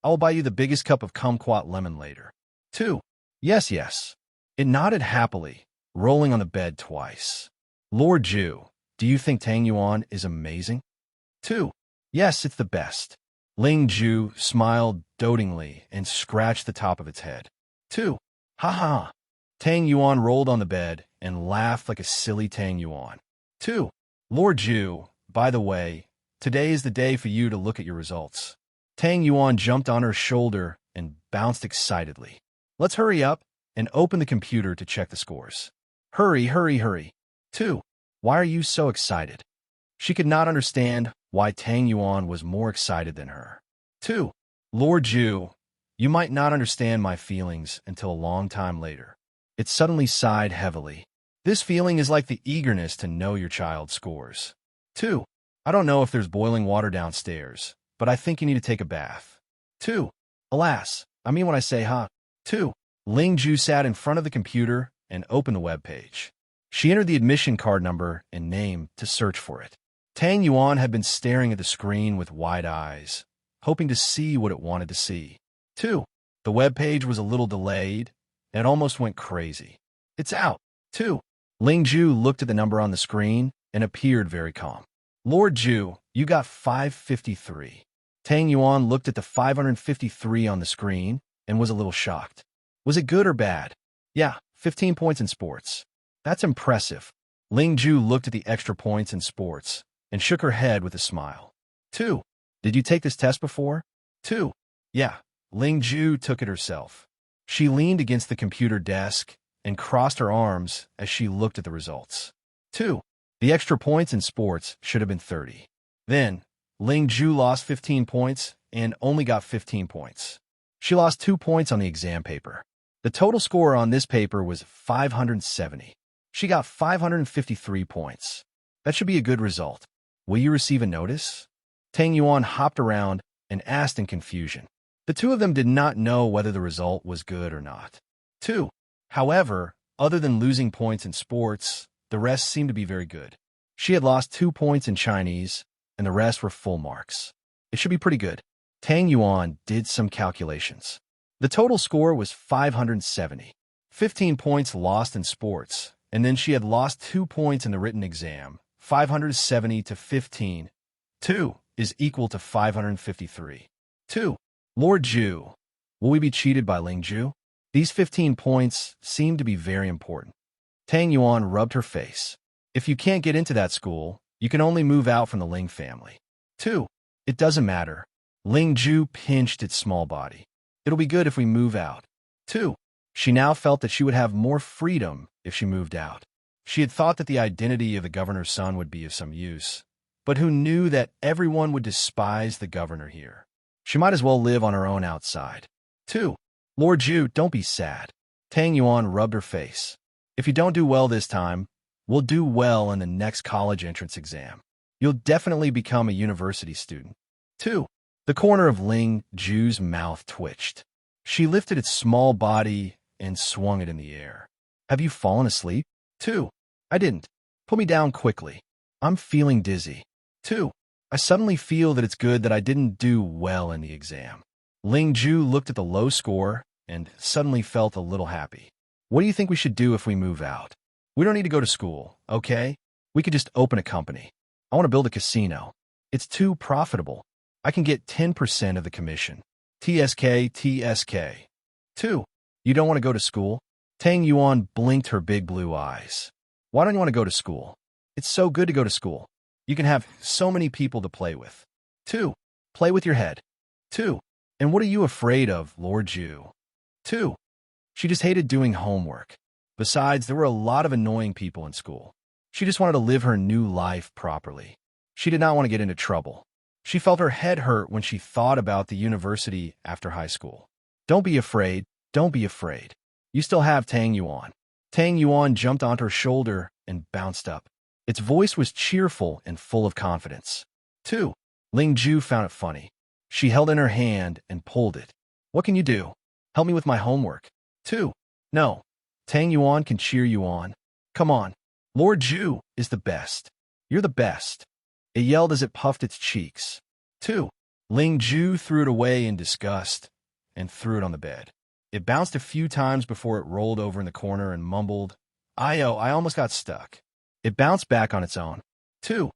I will buy you the biggest cup of kumquat lemon later. 2. Yes, yes. It nodded happily, rolling on the bed twice. Lord Ju, do you think Tang Yuan is amazing? 2. Yes, it's the best. Ling Ju smiled dotingly and scratched the top of its head. 2. Ha ha. Tang Yuan rolled on the bed and laughed like a silly Tang Yuan. 2. Lord Ju, by the way, today is the day for you to look at your results. Tang Yuan jumped on her shoulder and bounced excitedly. Let's hurry up and open the computer to check the scores. Hurry, hurry, hurry. 2. Why are you so excited? She could not understand why Tang Yuan was more excited than her. 2. Lord Ju, you might not understand my feelings until a long time later. It suddenly sighed heavily. This feeling is like the eagerness to know your child's scores. 2. I don't know if there's boiling water downstairs, but I think you need to take a bath. 2. Alas, I mean when I say ha. 2. Ling Ju sat in front of the computer and opened the web page. She entered the admission card number and name to search for it. Tang Yuan had been staring at the screen with wide eyes, hoping to see what it wanted to see. 2. The web page was a little delayed, and it almost went crazy. It's out. 2. Ling Ju looked at the number on the screen and appeared very calm. Lord Ju, you got 553. Tang Yuan looked at the 553 on the screen and was a little shocked. Was it good or bad? Yeah, 15 points in sports. That's impressive. Ling Ju looked at the extra points in sports and shook her head with a smile. 2. Did you take this test before? 2. Yeah, Ling Ju took it herself. She leaned against the computer desk and crossed her arms as she looked at the results. 2. The extra points in sports should have been 30. Then, Ling Ju lost 15 points and only got 15 points. She lost 2 points on the exam paper. The total score on this paper was 570. She got 553 points. That should be a good result. Will you receive a notice? Tang Yuan hopped around and asked in confusion. The two of them did not know whether the result was good or not. 2. However, other than losing points in sports, the rest seemed to be very good. She had lost 2 points in Chinese, and the rest were full marks. It should be pretty good. Tang Yuan did some calculations. The total score was 570. 15 points lost in sports, and then she had lost 2 points in the written exam. 570 to 15. 2 is equal to 553. 2. Lord Ju, will we be cheated by Ling Ju? These 15 points seem to be very important. Tang Yuan rubbed her face. If you can't get into that school, you can only move out from the Ling family. 2. It doesn't matter. Ling Ju pinched its small body. It'll be good if we move out. 2. She now felt that she would have more freedom if she moved out. She had thought that the identity of the governor's son would be of some use, but who knew that everyone would despise the governor here? She might as well live on her own outside. 2. Lord Ju, don't be sad. Tang Yuan rubbed her face. If you don't do well this time, we'll do well in the next college entrance exam. You'll definitely become a university student. 2. The corner of Ling Ju's mouth twitched. She lifted its small body and swung it in the air. Have you fallen asleep? 2. I didn't. Put me down quickly. I'm feeling dizzy. 2. I suddenly feel that it's good that I didn't do well in the exam. Ling Ju looked at the low score and suddenly felt a little happy. What do you think we should do if we move out? We don't need to go to school, okay? We could just open a company. I want to build a casino. It's too profitable. I can get 10% of the commission. TSK, TSK. 2. You don't want to go to school? Tang Yuan blinked her big blue eyes. Why don't you want to go to school? It's so good to go to school. You can have so many people to play with. 2. Play with your head. 2. And what are you afraid of, Lord Ju? 2. She just hated doing homework. Besides, there were a lot of annoying people in school. She just wanted to live her new life properly. She did not want to get into trouble. She felt her head hurt when she thought about the university after high school. Don't be afraid. Don't be afraid. You still have Tang Yuan. Tang Yuan jumped onto her shoulder and bounced up. Its voice was cheerful and full of confidence. 2. Ling Ju found it funny. She held in her hand and pulled it. What can you do? Help me with my homework. 2. No. Tang Yuan can cheer you on. Come on. Lord Ju is the best. You're the best. It yelled as it puffed its cheeks. 2. Ling Ju threw it away in disgust and threw it on the bed. It bounced a few times before it rolled over in the corner and mumbled, I almost got stuck. It bounced back on its own. 2.